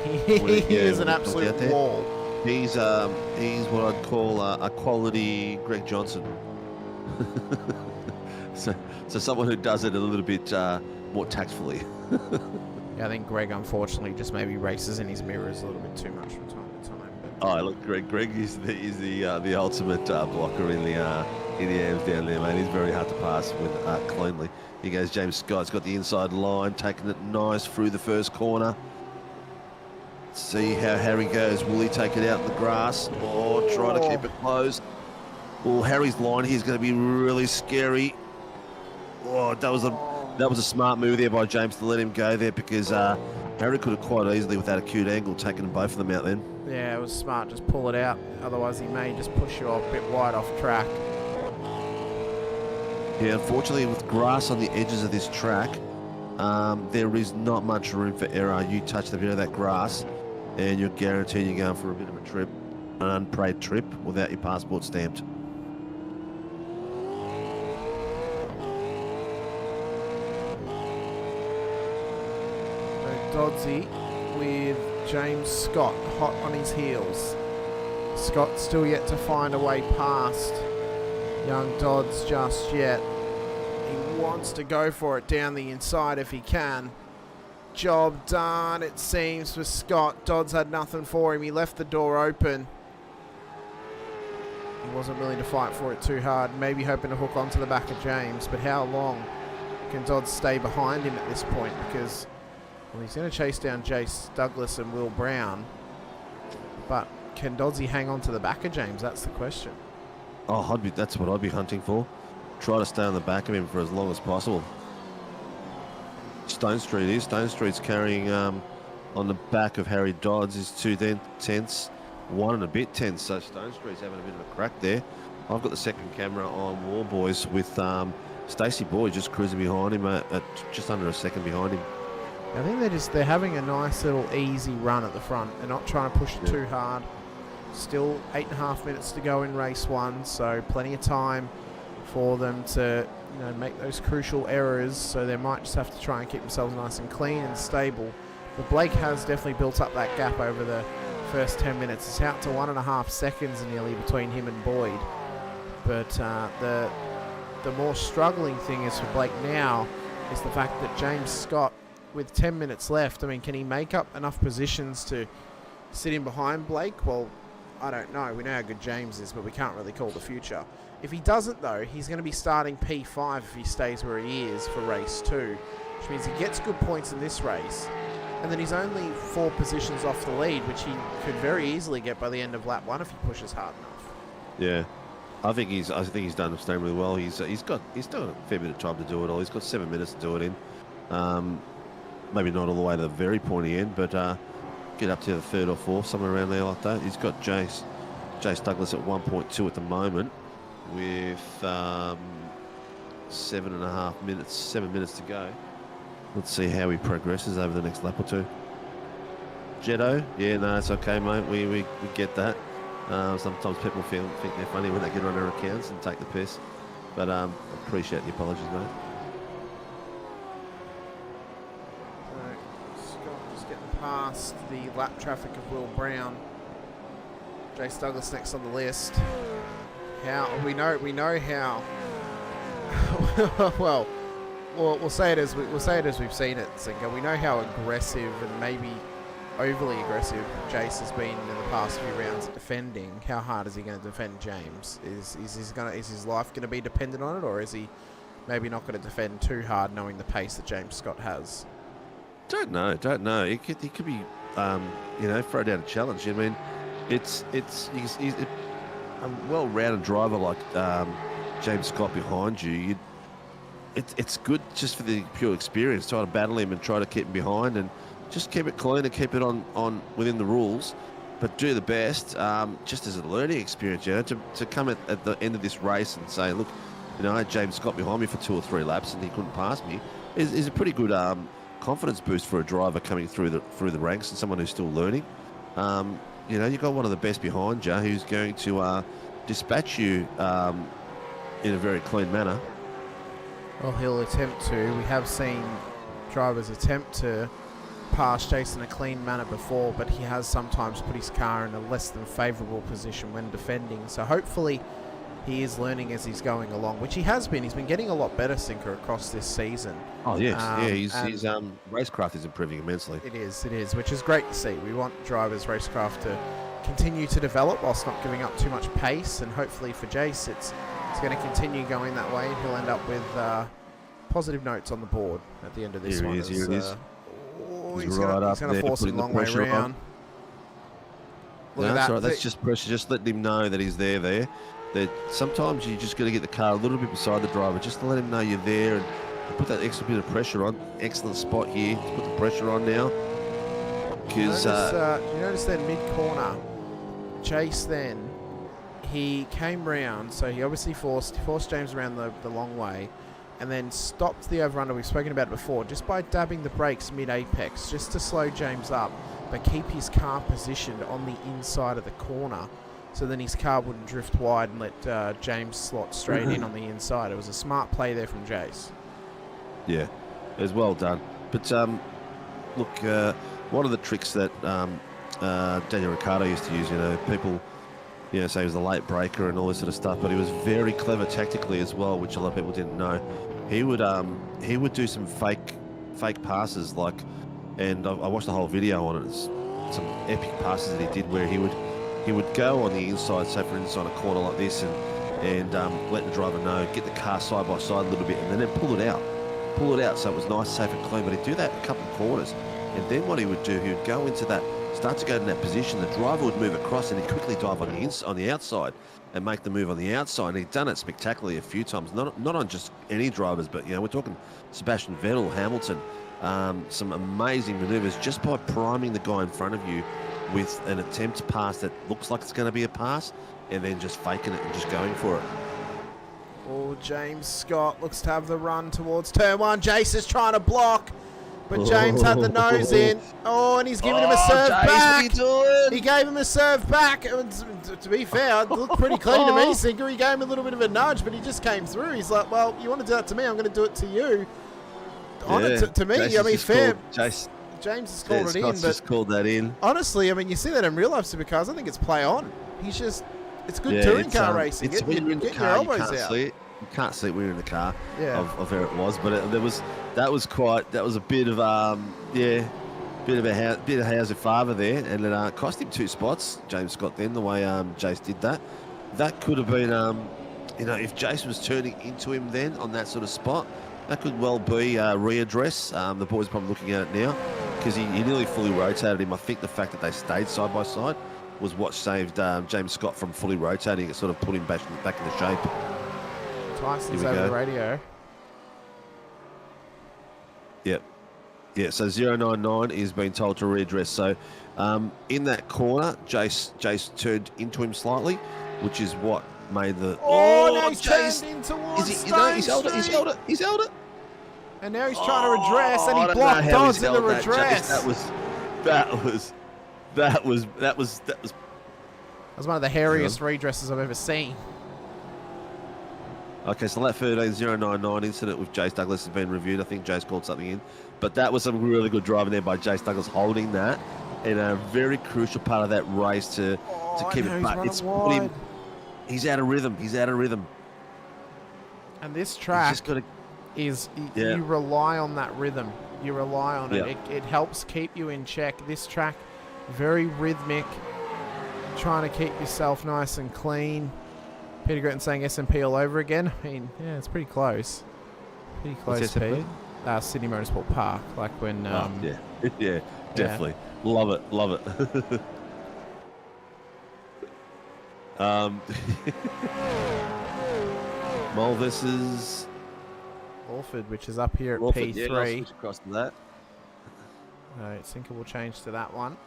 He is an absolute wall. He's what I'd call a quality Greg Johnson. So someone who does it a little bit more tactfully. Yeah, I think Greg, unfortunately, just maybe races in his mirrors a little bit too much from time to time. But oh, look, Greg is the ultimate blocker in the AMs down there, mate. He's very hard to pass with cleanly. Here goes James Scott's got the inside line, taking it nice through the first corner. Let's see how Harry goes. Will he take it out in the grass or try to keep it closed? Well, Harry's line here is going to be really scary. Oh, that was a smart move there by James to let him go there, because Harry could have quite easily, with that acute angle, taken both of them out then. Yeah, it was smart. Just pull it out. Otherwise, he may just push you a bit wide off track. Yeah, unfortunately, with grass on the edges of this track, there is not much room for error. You touch the bit of that grass, and you're guaranteed you're going for a bit of a trip, an unpaid trip, without your passport stamped. Doddsy with James Scott hot on his heels. Scott still yet to find a way past young Dodds just yet. He wants to go for it down the inside if he can. Job done, it seems, for Scott. Dodds had nothing for him. He left the door open. He wasn't willing to fight for it too hard, maybe hoping to hook onto the back of James, but how long can Dodds stay behind him at this point? Because, well, he's going to chase down Jace Douglas and Will Brown, but can Doddsy hang on to the back of James? That's the question. Oh, that's what I'd be hunting for. Try to stay on the back of him for as long as possible. Stone Street's carrying on the back of Harry Dodds is 2 tenths, 1 and a bit tenths. So Stone Street's having a bit of a crack there. I've got the second camera on War Boys with Stacey Boyd just cruising behind him at just under a second behind him. I think they're having a nice little easy run at the front. They're not trying to push it too hard. Still 8.5 minutes to go in race 1, so plenty of time for them to, make those crucial errors. So they might just have to try and keep themselves nice and clean and stable. But Blake has definitely built up that gap over the first 10 minutes. It's out to 1.5 seconds nearly between him and Boyd. But the more struggling thing is for Blake now is the fact that James Scott, with 10 minutes left, can he make up enough positions to sit in behind Blake? Well, I don't know. We know how good James is, but we can't really call the future. If he doesn't, though, he's going to be starting P5 if he stays where he is for race 2, which means he gets good points in this race. and then he's only 4 positions off the lead, which he could very easily get by the end of lap 1 if he pushes hard enough. Yeah, I think he's done extremely well. He's done a fair bit of time to do it all. He's got 7 minutes to do it in. Maybe not all the way to the very pointy end, but get up to the 3rd or 4th, somewhere around there like that. He's got Jace Douglas at 1.2 at the moment, with 7 minutes to go. Let's see how he progresses over the next lap or 2. Jetto, yeah, no, it's okay, mate. We get that. Sometimes people think they're funny when they get on their accounts and take the piss, but appreciate the apologies, mate. So Scott just getting past the lap traffic of Will Brown. Jace Douglas next on the list. How we know how. well, we'll say it as we've seen it, Sinko. We know how aggressive and maybe overly aggressive Jace has been in the past few rounds at defending. How hard is he going to defend James? Is his life going to be dependent on it, or is he maybe not going to defend too hard, knowing the pace that James Scott has? Don't know. He could be, throw down a challenge. I mean, he's a well-rounded driver like James Scott behind you. It's good just for the pure experience, try to battle him and try to keep him behind and just keep it clean and keep it on within the rules, but do the best, just as a learning experience, to come at the end of this race and say, look, I had James Scott behind me for 2 or 3 laps and he couldn't pass me, is a pretty good confidence boost for a driver coming through the ranks and someone who's still learning. You've got one of the best behind you who's going to dispatch you in a very clean manner. Well, he'll attempt to. We have seen drivers attempt to pass Jace in a clean manner before, but he has sometimes put his car in a less than favourable position when defending. So hopefully he is learning as he's going along, which he has been. He's been getting a lot better, Sinker, across this season. Oh, yes. His racecraft is improving immensely. It is, which is great to see. We want drivers' racecraft to continue to develop whilst not giving up too much pace, and hopefully for Jace it's going to continue going that way, and he'll end up with positive notes on the board at the end of this one. Here it is. He's going to force him a long way around. No, that's right. That's just pressure. Just letting him know that he's there. That sometimes you just got to get the car a little bit beside the driver, just to let him know you're there and put that extra bit of pressure on. Excellent spot here to put the pressure on now. Because you notice then mid-corner, Chase then, he came round, so he obviously forced James around the long way, and then stopped the over-under. We've spoken about it before, just by dabbing the brakes mid-apex, just to slow James up, but keep his car positioned on the inside of the corner, so then his car wouldn't drift wide and let James slot straight in on the inside. It was a smart play there from Jace. Yeah, it was well done. But look, one of the tricks that Daniel Ricciardo used to use, people say he was a late breaker and all this sort of stuff, but he was very clever tactically as well, which a lot of people didn't know. He would do some fake passes, and I watched the whole video on it. It's some epic passes that he did where he would go on the inside, say for instance on a corner like this, and let the driver know, get the car side by side a little bit, and then pull it out so it was nice, safe and clean. But he'd do that a couple of corners, and then what he would do, he would go into that, start to go in that position, the driver would move across and he'd quickly dive on the outside and make the move on the outside. And he'd done it spectacularly a few times, not on just any drivers, but we're talking Sebastian Vettel, Hamilton, some amazing maneuvers just by priming the guy in front of you with an attempt pass that looks like it's going to be a pass, and then just faking it and just going for it. Oh, James Scott looks to have the run towards turn 1. Jace is trying to block, but James had the nose in. Oh, and he's giving him a serve back. What are you doing? He gave him a serve back. To be fair, it looked pretty clean to me, Sinker. He gave him a little bit of a nudge, but he just came through. He's like, well, you want to do that to me, I'm going to do it to you. On it to me, Jace, fair. James has called it in, but just called that in. Honestly, you see that in real life supercars. I think it's play on. It's good touring car racing. It's when you're in the car, you can't see it when you're in the car. Yeah. Of where it was, but that was a bit of bit of how's your father there, and it cost him 2 spots, James Scott. Then the way Jace did that could have been if Jace was turning into him then on that sort of spot, that could well be readdress. The boys are probably looking at it now. because he nearly fully rotated him. I think the fact that they stayed side by side was what saved James Scott from fully rotating. It sort of put him back into shape. Tyson's over the radio. Yep. Yeah, so 099 is being told to readdress. So in that corner, Jace turned into him slightly, which is what made the... now he's Jace! turned in towards He's held it, he's held it. And now he's trying to redress, and he blocked Dodds in the redress. That was one of the hairiest redresses I've ever seen. Okay, so that 13099 incident with Jace Douglas has been reviewed. I think Jace called something in. But that was some really good driving there by Jace Douglas, holding that in a very crucial part of that race to keep it back. It's put him, he's out of rhythm. He's out of rhythm. And this track you rely on that rhythm. You rely on it. It helps keep you in check. This track, very rhythmic, trying to keep yourself nice and clean. Peter Gretton saying S&P all over again. I mean, yeah, it's pretty close. Pretty close, Pete. Sydney Motorsport Park, like when... yeah, definitely. Yeah. Love it. Mole versus... Lawford, which is up here at P3. Yeah, I'll switch across to that. Sinker will change to that one.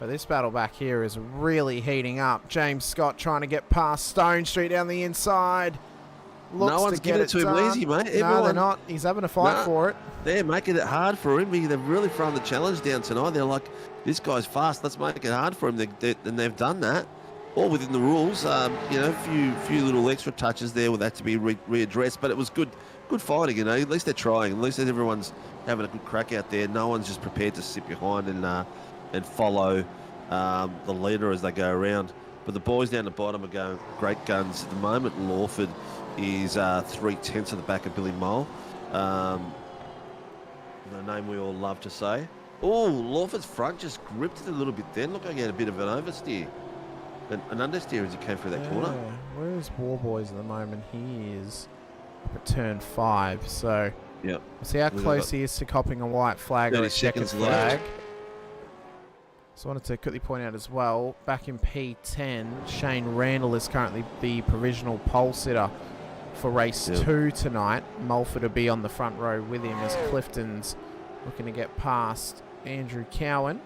But this battle back here is really heating up. James Scott trying to get past Stone Street down the inside. No one's giving it to him easy, mate. No, they're not. He's having a fight for it. They're making it hard for him. They've really thrown the challenge down tonight. They're like, this guy's fast. Let's make it hard for him. And they've done that. All within the rules. A few little extra touches there with that to be readdressed. But it was good fighting, At least they're trying. At least everyone's having a good crack out there. No one's just prepared to sit behind and follow the leader as they go around. But the boys down the bottom are going great guns at the moment. Lawford is 3/10 of the back of Billy Mole. The name we all love to say. Oh, Lawford's front just gripped it a little bit then. Look, I get a bit of an oversteer. An understeer as he came through that corner. Where is Warboys at the moment? He is up at turn 5. So we'll see how close he is to copping a white flag or a checkered flag. So I wanted to quickly point out as well, back in P10, Shane Randall is currently the provisional pole sitter for race 2 tonight. Mulford will be on the front row with him as Clifton's looking to get past Andrew Cowan.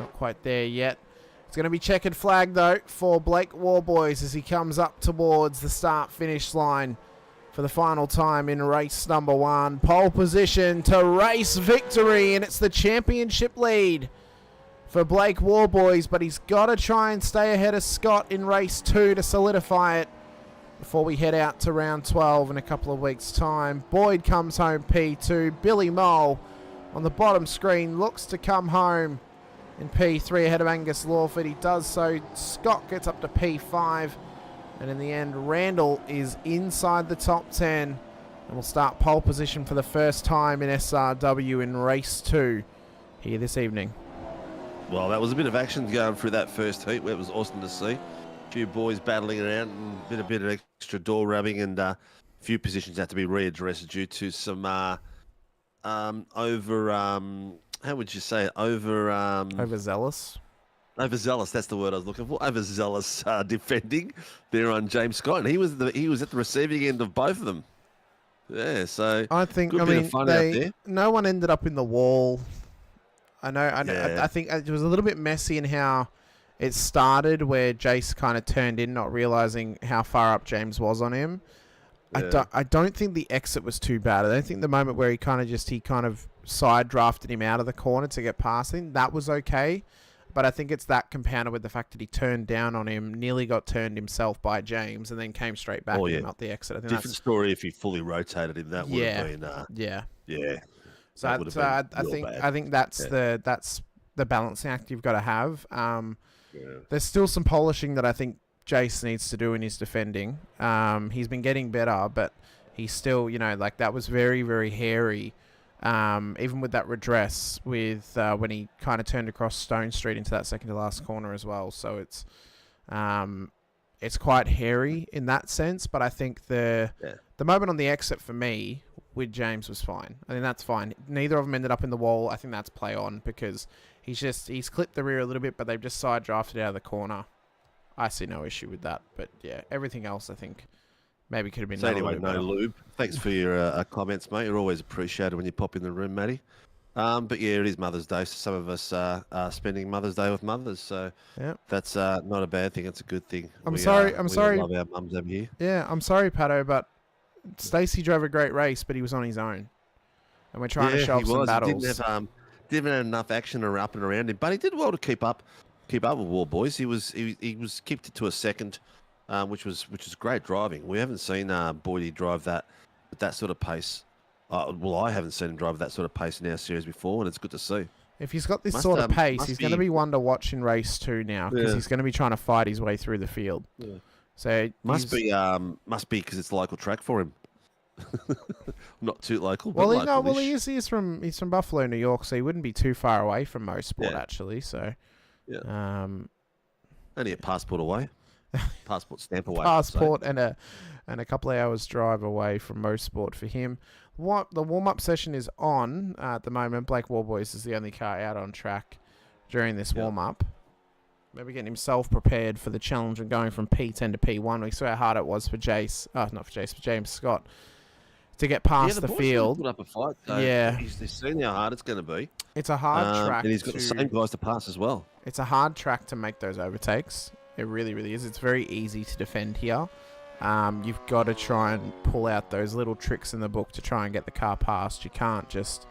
Not quite there yet. It's going to be checkered flag though for Blake Warboys as he comes up towards the start-finish line for the final time in race number 1. Pole position to race victory, and it's the championship lead for Blake Warboys, but he's got to try and stay ahead of Scott in race 2 to solidify it before we head out to round 12 in a couple of weeks' time. Boyd comes home P2. Billy Mole on the bottom screen looks to come home in P3 ahead of Angus Lawford. He does so. Scott gets up to P5, and in the end, Randall is inside the top 10 and will start pole position for the first time in SRW in race 2 here this evening. Well, that was a bit of action going through that first heat where it was awesome to see. A few boys battling around and a bit of extra door rubbing, and a few positions had to be readdressed due to some how would you say it? Overzealous. Overzealous, that's the word I was looking for. Overzealous defending there on James Scott, and he was at the receiving end of both of them. Yeah, so I think good bit of fun out there. No one ended up in the wall. I know. I think it was a little bit messy in how it started, where Jace kind of turned in, not realizing how far up James was on him. Yeah. I don't think the exit was too bad. I don't think the moment where he kind of side drafted him out of the corner to get past him, that was okay. But I think it's that compounded with the fact that he turned down on him, nearly got turned himself by James, and then came straight back at him up the exit. I think different story if he fully rotated him. That would have been yeah. So I think that's the balancing act you've got to have. There's still some polishing that I think Jace needs to do in his defending. He's been getting better, but he's still, that was very, very hairy. Even with that redress with when he kind of turned across Stone Street into that second to last corner as well. So it's quite hairy in that sense. But I think the moment on the exit for me with James was fine. I think that's fine. Neither of them ended up in the wall. I think that's play on because he's clipped the rear a little bit, but they've just side drafted out of the corner. I see no issue with that. But yeah, everything else I think maybe could have been. So anyway, no lube. Thanks for your comments, mate. You're always appreciated when you pop in the room, Matty. But yeah, it is Mother's Day, so some of us are spending Mother's Day with mothers, so that's not a bad thing. It's a good thing. I'm sorry. We love our mums over here. Yeah, I'm sorry, Pato, but Stacey drove a great race, but he was on his own, and we're trying to show off some battles. Didn't have enough action up and around him, but he did well to keep up with War Boys. He was kept it to a second, which was great driving. We haven't seen Boydie drive that at that sort of pace. Well, I haven't seen him drive at that sort of pace in our series before, and it's good to see. If he's got this sort of pace, he's going to be one to watch in race 2 now because he's going to be trying to fight his way through the field. Yeah. So must be because it's a local track for him. Not too local. Well, but he's from Buffalo, New York, so he wouldn't be too far away from Mosport actually. So only a passport away, passport stamp away. Passport and a couple of hours drive away from Mosport for him. The warm-up session is on at the moment. Blake Warboys is the only car out on track during this warm-up. Maybe getting himself prepared for the challenge and going from P10 to P1. We saw how hard it was for James Scott to get past the field. Put up a fight. So he's seen how hard it's going to be. It's a hard track. And he's got the same guys to pass as well. It's a hard track to make those overtakes. It really, really is. It's very easy to defend here. You've got to try and pull out those little tricks in the book to try and get the car past. You can't just,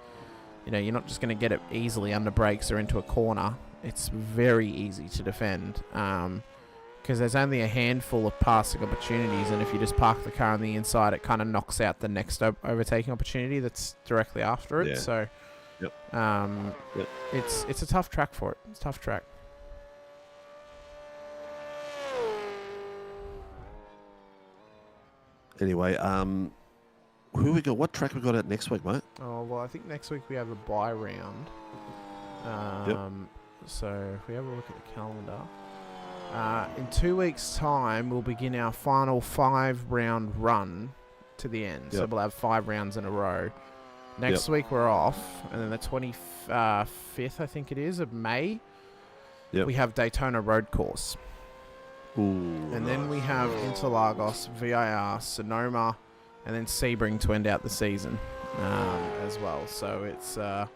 you're not just going to get it easily under brakes or into a corner. It's very easy to defend because there's only a handful of passing opportunities, and if you just park the car on the inside, it kind of knocks out the next overtaking opportunity that's directly after it. So, it's a tough track for it. It's a tough track. Anyway, who we got? What track we got out next week, mate? Oh well, I think next week we have a bye round. So if we have a look at the calendar, in 2 weeks' time we'll begin our final 5-round run to the end. So we'll have 5 rounds in a row. Next week we're off, and then the 25th, I think it is, of May, we have Daytona Road Course. And then we have Interlagos, VIR, Sonoma, and then Sebring to end out the season as well. So it's a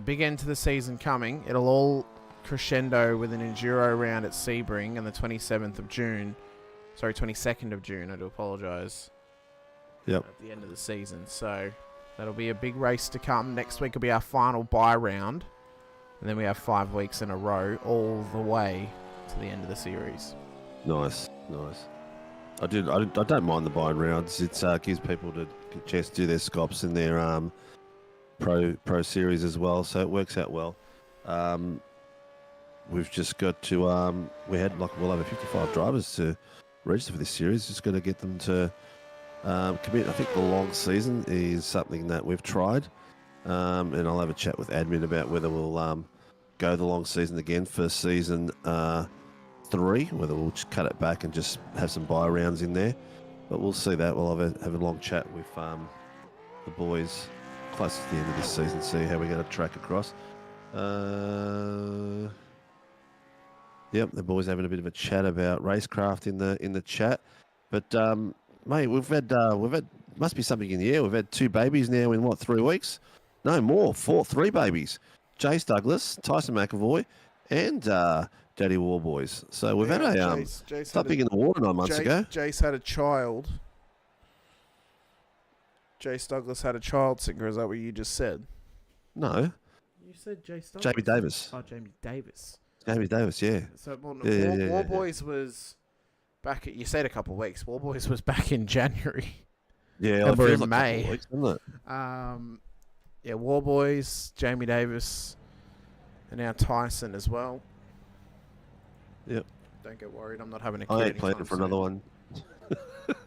big end to the season coming. It'll all crescendo with an enduro round at Sebring on the 22nd of June. I do apologise. At the end of the season. So that'll be a big race to come. Next week will be our final bye round. And then we have 5 weeks in a row all the way to the end of the series. Nice. I don't mind the buying rounds. It gives people a chance to do their scops in their pro series as well, so it works out well. We've just got to we'll have 55 drivers to register for this series. Just got to get them to commit. I think the long season is something that we've tried, and I'll have a chat with admin about whether we'll go the long season again for season 3, whether we'll just cut it back and just have some buy rounds in there. But we'll see that. We'll have a long chat with the boys close to the end of this season, see how we're going to track across. The boys having a bit of a chat about racecraft in the chat. But mate, we've had must be something in the air. We've had 2 babies now in 3 weeks? No more, 3 babies. Jace Douglas, Tyson McAvoy, and Daddy Warboys. So we've had something in the water 9 months ago. Jace had a child. Jace Douglas had a child, Singer. Is that what you just said? No. You said Jace Douglas. Jamie Davis. Oh, Jamie Davis. Jamie Davis, yeah. So Warboys was back. You said a couple of weeks. Warboys was back in January. Yeah, it feels in like May. A couple of weeks, doesn't it? Warboys, Jamie Davis, and now Tyson as well. Yep. Don't get worried. I'm not having a kid. I ain't planning for another one.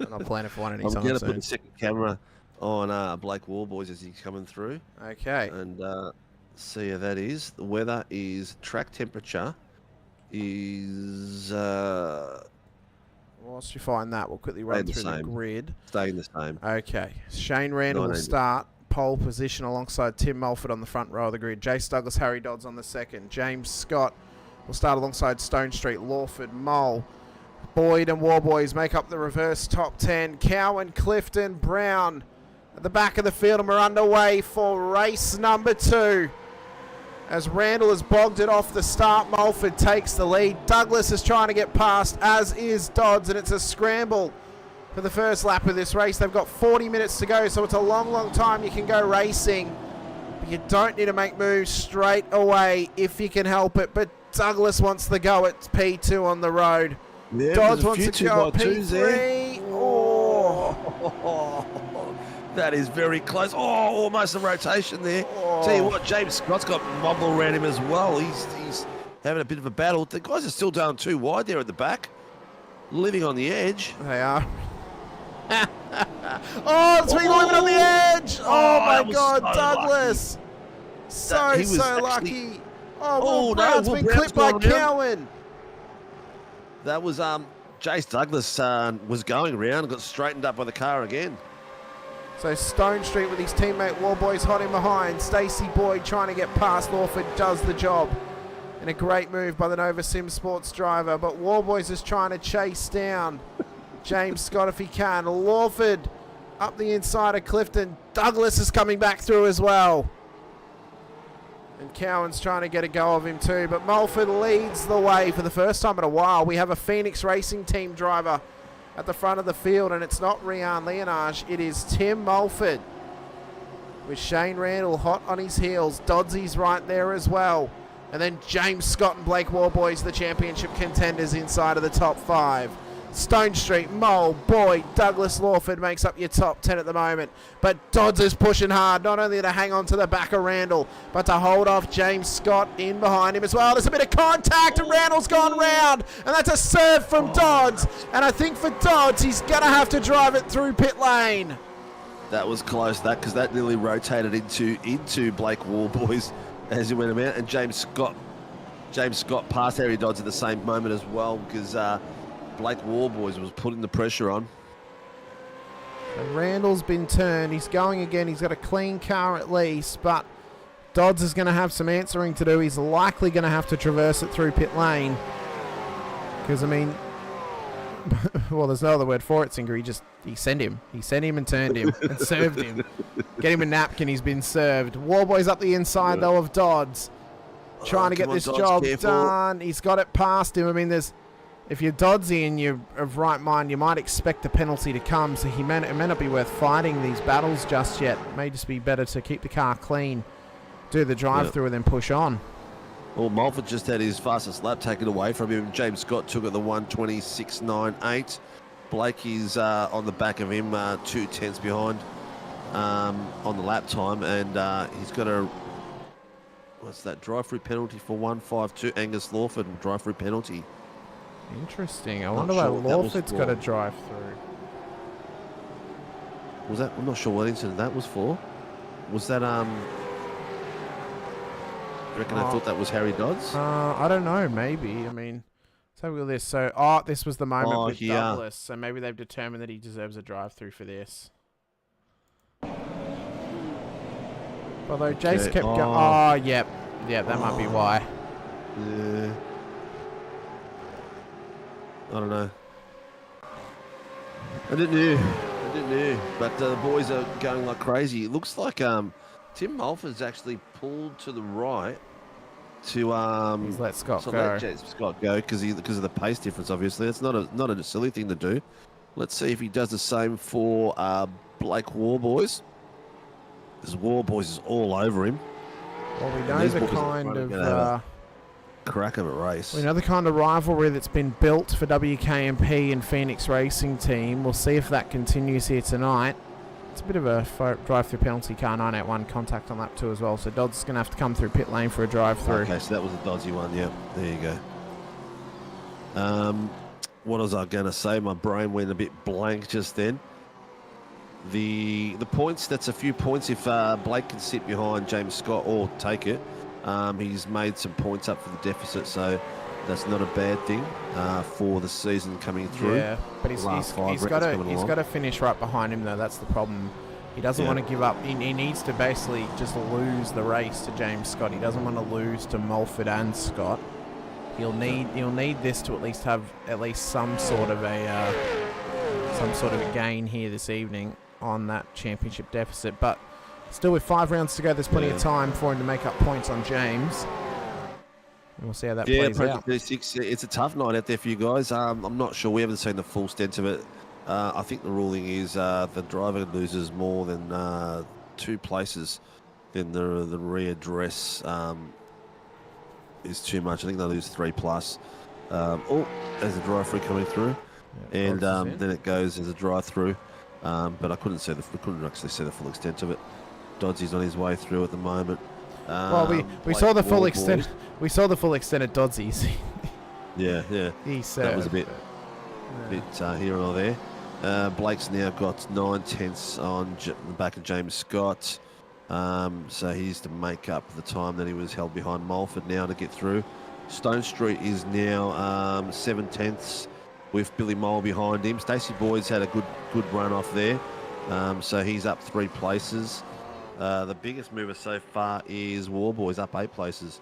I'm not planning for one anytime soon. I'm going to put a second camera on Blake Warboys as he's coming through. Okay. And see how that is. The weather is track temperature is Whilst you find that, we'll quickly run through the grid. Staying the same. Okay. Shane Randall will start pole position alongside Tim Mulford on the front row of the grid. Jace Douglas, Harry Dodds on the second. James Scott will start alongside Stone Street, Lawford, Mole. Boyd and Warboys make up the reverse top 10. Cowan, Clifton, Brown at the back of the field, and we're underway for race number 2. As Randall has bogged it off the start, Mulford takes the lead. Douglas is trying to get past, as is Dodds, and it's a scramble for the first lap of this race. They've got 40 minutes to go, so it's a long, long time you can go racing. But you don't need to make moves straight away if you can help it. But Douglas wants to go at P2 on the road. Yeah, Dodds wants to go at P3. Oh, that is very close. Oh, almost a rotation there. Tell you what, James Scott's got wobble around him as well. He's having a bit of a battle. The guys are still down too wide there at the back, living on the edge. They are. Oh, it's been living on the edge. Oh my God, so Douglas. Lucky. So lucky. Oh, Brown's been clipped by Cowan. That was Jace Douglas was going around and got straightened up by the car again. So Stone Street with his teammate Warboys hot in behind. Stacey Boyd trying to get past Lawford does the job. And a great move by the Nova Msport driver. But Warboys is trying to chase down James Scott if he can. Lawford up the inside of Clifton. Douglas is coming back through as well. And Cowan's trying to get a go of him too. But Mulford leads the way for the first time in a while. We have a Phoenix Racing Team driver at the front of the field, and it's not Rian Leonage, it is Tim Mulford. With Shane Randall hot on his heels. Doddsy's right there as well. And then James Scott and Blake Warboys, the championship contenders inside of the top 5. Stone Street, Mole, Boyd, Douglas, Lawford makes up your top 10 at the moment. But Dodds is pushing hard, not only to hang on to the back of Randall, but to hold off James Scott in behind him as well. There's a bit of contact, and Randall's gone round, and that's a serve from Dodds. And I think for Dodds, he's going to have to drive it through pit lane. That was close, because that nearly rotated into Blake Warboys as he went about, and James Scott passed Harry Dodds at the same moment as well, because Blake Warboys was putting the pressure on. And Randall's been turned. He's going again. He's got a clean car at least, but Dodds is going to have some answering to do. He's likely going to have to traverse it through pit lane. Because, I mean, well, there's no other word for it, Singer. He sent him. He sent him and turned him and served him. Get him a napkin. He's been served. Warboy's up the inside, though, of Dodds. Trying to get this job done. He's got it past him. I mean, if you're Doddsy and you're of right mind, you might expect a penalty to come, so it may not be worth fighting these battles just yet. It may just be better to keep the car clean, do the drive-through, and then push on. Well, Mulford just had his fastest lap taken away from him. James Scott took it the 1:26.98. Blake is on the back of him, 2 tenths behind on the lap time, and he's got a drive-through penalty for 1:52. Angus Lawford, drive-through penalty. Interesting. I wonder why Lawford's got a drive through. Was that? I'm not sure what incident that was for. Was that you reckon I thought that was Harry Dodds? I don't know. Maybe. I mean, let's have a look at this. So, this was the moment with Douglas. So maybe they've determined that he deserves a drive through for this. Although Jace kept going. Oh, yep. Yeah, that might be why. Yeah. I don't know. I didn't know. But the boys are going like crazy. It looks like Tim Mulford's actually pulled to the right to He's let Scott go. Let Scott go because of the pace difference. Obviously, that's not a silly thing to do. Let's see if he does the same for Blake Warboys. Because Warboys is all over him. Well, we know the kind of crack of a race. We know the kind of rivalry that's been built for WKMP and Phoenix Racing Team. We'll see if that continues here tonight. It's a bit of a drive-through penalty, car 981 contact on lap 2 as well. So Dodds is going to have to come through pit lane for a drive-through. Okay, so that was a dodgy one. Yeah, there you go. What was I going to say? My brain went a bit blank just then. The points, that's a few points if Blake can sit behind James Scott or take it. He's made some points up for the deficit, so That's not a bad thing for the season coming through. Yeah, but he's got to finish right behind him though. That's the problem. He doesn't want to give up. He needs to basically just lose the race to James Scott. He doesn't want to lose to Mulford and Scott. He'll need this to at least have some sort of a gain here this evening on that championship deficit. But still, with 5 rounds to go, there's plenty of time for him to make up points on James. And we'll see how that plays out. 36, it's a tough night out there for you guys. I'm not sure. We haven't seen the full extent of it. I think the ruling is the driver loses more than 2 places. Then the readdress is too much. I think they lose 3 plus. There's a drive-through coming through, and then it goes as a drive-through. But I couldn't actually see the full extent of it. Dodsy's on his way through at the moment. Well, we saw the full extent. We saw the full extent of Dodsy's. yeah. That was a bit here or there. Blake's now got 9/10 on the back of James Scott. So he's to make up the time that he was held behind Mulford now to get through. Stone Street is now 7/10 with Billy Mole behind him. Stacey Boyd's had a good run off there. So he's up 3 places. The biggest mover so far is Warboys, up 8 places.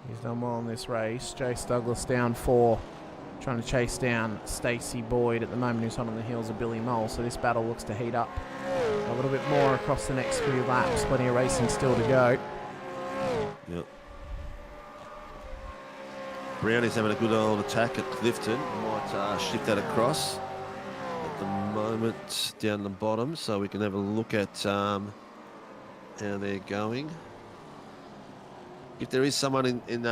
He's done well in this race. Jace Douglas down 4, trying to chase down Stacey Boyd at the moment, who's hot on the heels of Billy Mole. So this battle looks to heat up a little bit more across the next few laps. Plenty of racing still to go. Yep. Brownie's having a good old attack at Clifton. Might shift that across at the moment down the bottom, so we can have a look at how they're going. If there is someone in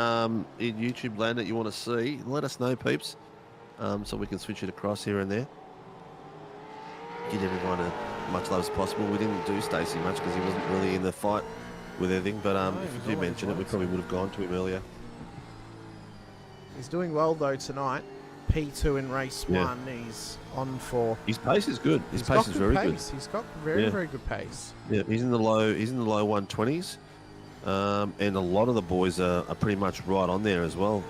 YouTube land that you want to see, let us know, peeps, so we can switch it across here and there. Give everyone as much love as possible. We didn't do Stacey much because he wasn't really in the fight with everything, but if you do mention it, we probably would have gone to him earlier. He's doing well though tonight. P2 in race 1. He's on for. His pace is good. His pace is very good. He's got very good pace. Yeah, he's in the low 120s, and a lot of the boys are pretty much right on there as well.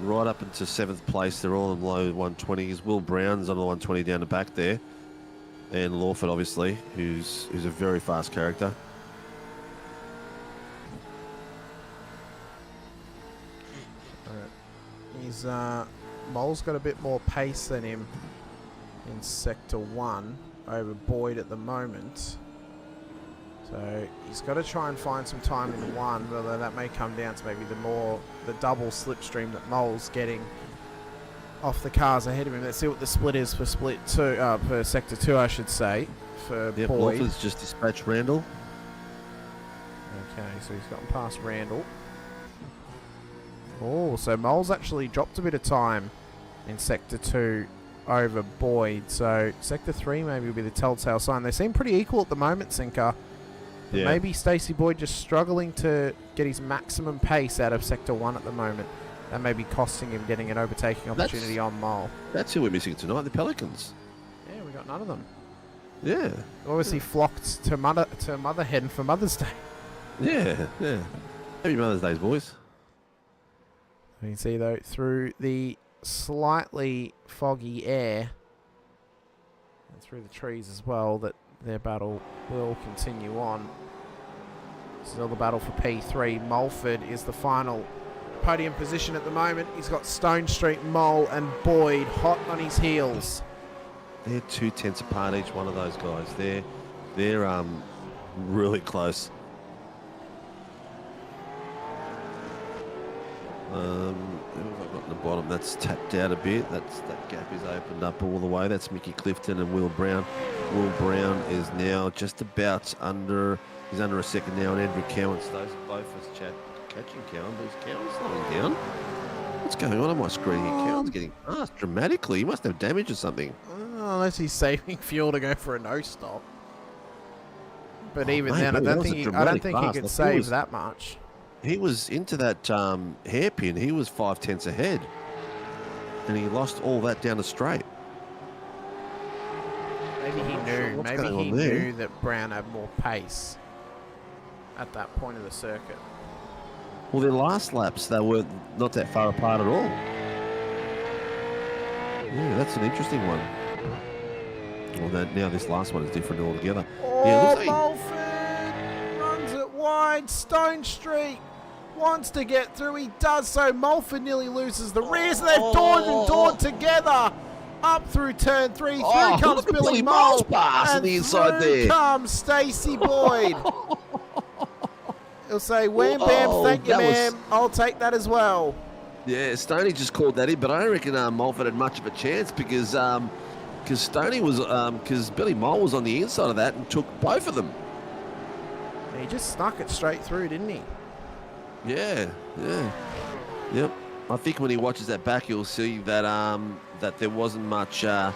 Right up into 7th place, they're all in low 120s. Will Brown's on the 120 down the back there, and Lawford obviously, who's a very fast character. He's Mole's got a bit more pace than him in Sector 1 over Boyd at the moment. So he's got to try and find some time in 1, although that may come down to maybe the double slipstream that Mole's getting off the cars ahead of him. Let's see what the split is for for Sector 2, I should say, for Boyd. Lawford's just dispatched Randall. Okay, so he's gotten past Randall. Oh, so Mole's actually dropped a bit of time in Sector 2 over Boyd. So Sector 3 maybe will be the telltale sign. They seem pretty equal at the moment, Sinker. Yeah. Maybe Stacey Boyd just struggling to get his maximum pace out of Sector 1 at the moment. That may be costing him getting an overtaking opportunity on Mole. That's who we're missing tonight, the Pelicans. Yeah, we got none of them. Yeah. Obviously flocked to Motherhead for Mother's Day. Yeah. Happy Mother's Day, boys. You can see, though, through the slightly foggy air and through the trees as well, that their battle will continue on. Still the battle for P3. Mulford is the final podium position at the moment. He's got Stone Street, Mole and Boyd hot on his heels. They're 2/10 apart, each one of those guys. They're really close. Who have I got in the bottom? That's tapped out a bit. That gap is opened up all the way. That's Mickey Clifton and Will Brown. Will Brown is now just about under. He's under a second now, and Andrew Cowan. So those are both us catching Cowan, but is Cowan slowing down? What's going on my screen here? Cowan's getting past dramatically. He must have damage or something. Unless he's saving fuel to go for a no stop. But even then, I don't think he could save that much. He was into that hairpin. He was 5/10 ahead, and he lost all that down the straight. Maybe he knew. Maybe he knew that Brown had more pace at that point of the circuit. Well, their last laps, they were not that far apart at all. Yeah, that's an interesting one. Well, now this last one is different altogether. Oh, Mulford runs it wide. Stone Street wants to get through. He does so. Mulford nearly loses the rears. They've doored together. Up through turn 3. Through comes Billy Mole. Pass on the inside there. Comes Stacey Boyd. He'll say, wham, bam, thank you, ma'am. I'll take that as well. Yeah, Stoney just called that in, but I don't reckon Mulford had much of a chance because Stoney was because Billy Mole was on the inside of that and took both of them. He just snuck it straight through, didn't he? Yeah. Yep. I think when he watches that back, he'll see that that there wasn't much there.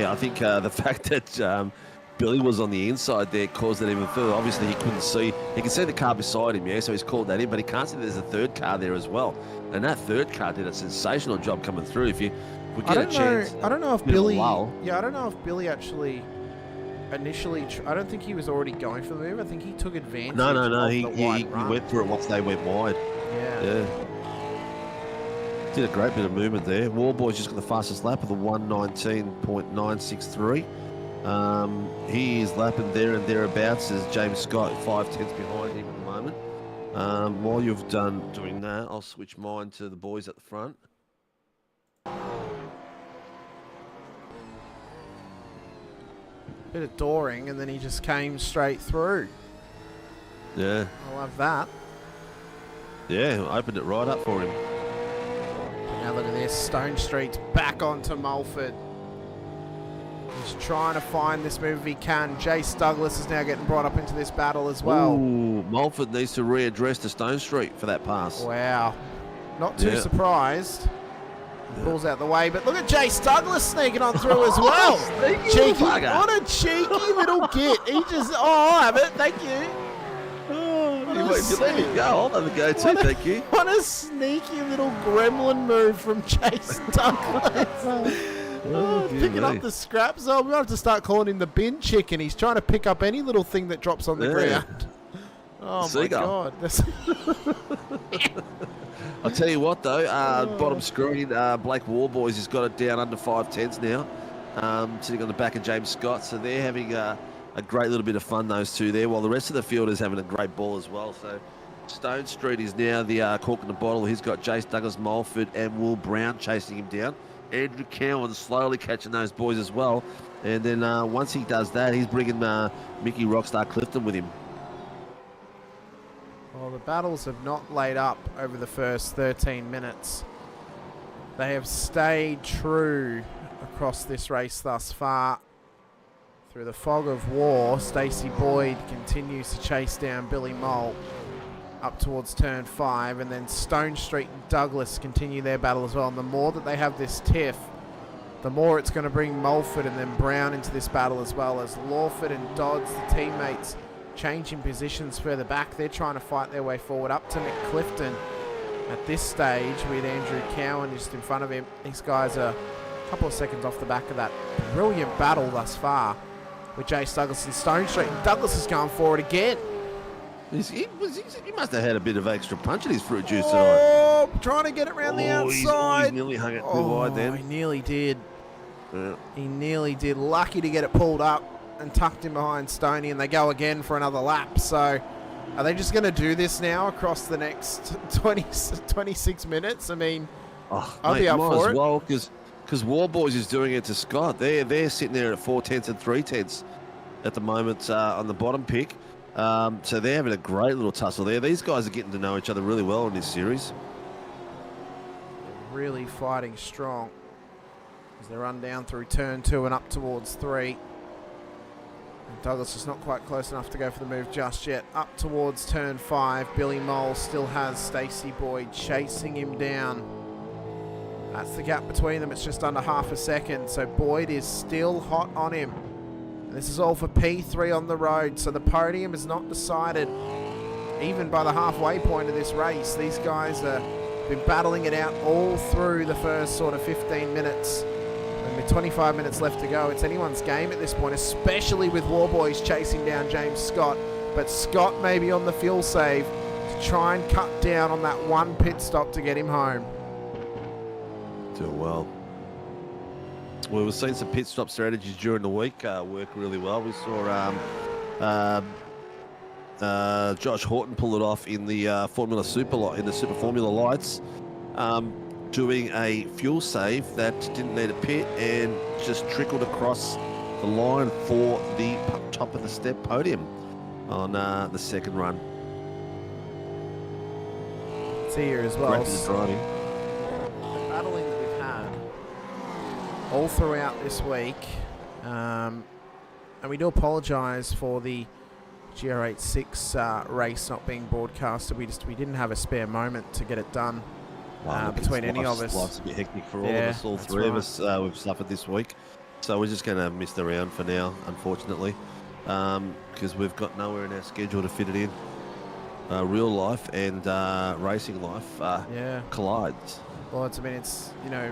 I think the fact that Billy was on the inside there caused it even further. Obviously, he couldn't see. He can see the car beside him, yeah, so he's called that in, but he can't see there's a third car there as well. And that third car did a sensational job coming through. If we get a chance. I don't know if Billy... Yeah, I don't know if Billy actually... Initially, I don't think he was already going for the move. I think he took advantage. No. He run. went for it once they went wide. Yeah. Did a great bit of movement there. Warboy's just got the fastest lap of the 1:19.963. He is lapping there and thereabouts as James Scott 5/10 behind him at the moment. While you've doing that, I'll switch mine to the boys at the front. Bit of dooring, and then he just came straight through. Yeah. I love that. Yeah, opened it right up for him. Now look at this. Stone Street's back onto Mulford. He's trying to find this move if he can. Jace Douglas is now getting brought up into this battle as well. Ooh, Mulford needs to readdress to Stone Street for that pass. Wow. Not too surprised. Pulls out the way, but look at Jace Douglas sneaking on through as well. Cheeky, what a cheeky little git. He just, I'll have it, thank you. If you let me go, I'll have a go too, thank you. What a sneaky little gremlin move from Jace Douglas. Picking up the scraps. Oh, we have to start calling him the bin chicken. He's trying to pick up any little thing that drops on the ground. Oh my God. I'll tell you what though, bottom screen, Blake Warboys has got it down under 5/10 now, sitting on the back of James Scott. So they're having a great little bit of fun, those two there, while the rest of the field is having a great ball as well. So Stone Street is now the cork in the bottle. He's got Jace Douglas, Mulford and Will Brown chasing him down. Andrew Cowan slowly catching those boys as well. And then once he does that, he's bringing Mickey Rockstar Clifton with him. Well, the battles have not laid up over the first 13 minutes. They have stayed true across this race thus far. Through the fog of war, Stacey Boyd continues to chase down Billy Mole up towards turn 5, and then Stone Street and Douglas continue their battle as well. And the more that they have this tiff, the more it's going to bring Mulford and then Brown into this battle as well, as Lawford and Dodds, the teammates, changing positions further back. They're trying to fight their way forward up to Mick Clifton at this stage with Andrew Cowan just in front of him. These guys are a couple of seconds off the back of that brilliant battle thus far with Jace Douglas and Stone Street. And Douglas has gone forward again. He must have had a bit of extra punch in his fruit juice tonight. Oh, trying to get it around the outside. He's nearly hung it too wide then. He nearly did. Yeah. He nearly did. Lucky to get it pulled up and tucked in behind Stoney, and they go again for another lap. So are they just going to do this now across the next 26 minutes? I mean, I'll be up for it. Well, because Warboys is doing it to Scott. They're sitting there at 4/10 and 3/10 at the moment on the bottom pick. So they're having a great little tussle there. These guys are getting to know each other really well in this series. Really fighting strong as they run down through turn 2 and up towards 3. And Douglas is not quite close enough to go for the move just yet. Up towards turn 5, Billy Mole still has Stacey Boyd chasing him down. That's the gap between them. It's just under half a second. So Boyd is still hot on him. And this is all for P3 on the road. So the podium is not decided even by the halfway point of this race. These guys have been battling it out all through the first sort of 15 minutes. And with 25 minutes left to go, it's anyone's game at this point, especially with Warboys chasing down James Scott. But Scott may be on the fuel save to try and cut down on that one pit stop to get him home. Doing well. Well, we've seen some pit stop strategies during the week work really well. We saw Josh Horton pull it off in the Formula Super Formula lights, doing a fuel save that didn't need a pit and just trickled across the line for the top of the step podium on the second run. It's here as well. Rapid driving. The battling that we've had all throughout this week, and we do apologise for the GR86 race not being broadcasted. We didn't have a spare moment to get it done between any of us. Life's a bit hectic for all of us, all three of us. We've suffered this week, so we're just going to miss the round for now, unfortunately, because we've got nowhere in our schedule to fit it in. Real life and racing life collides. Well, it's you know,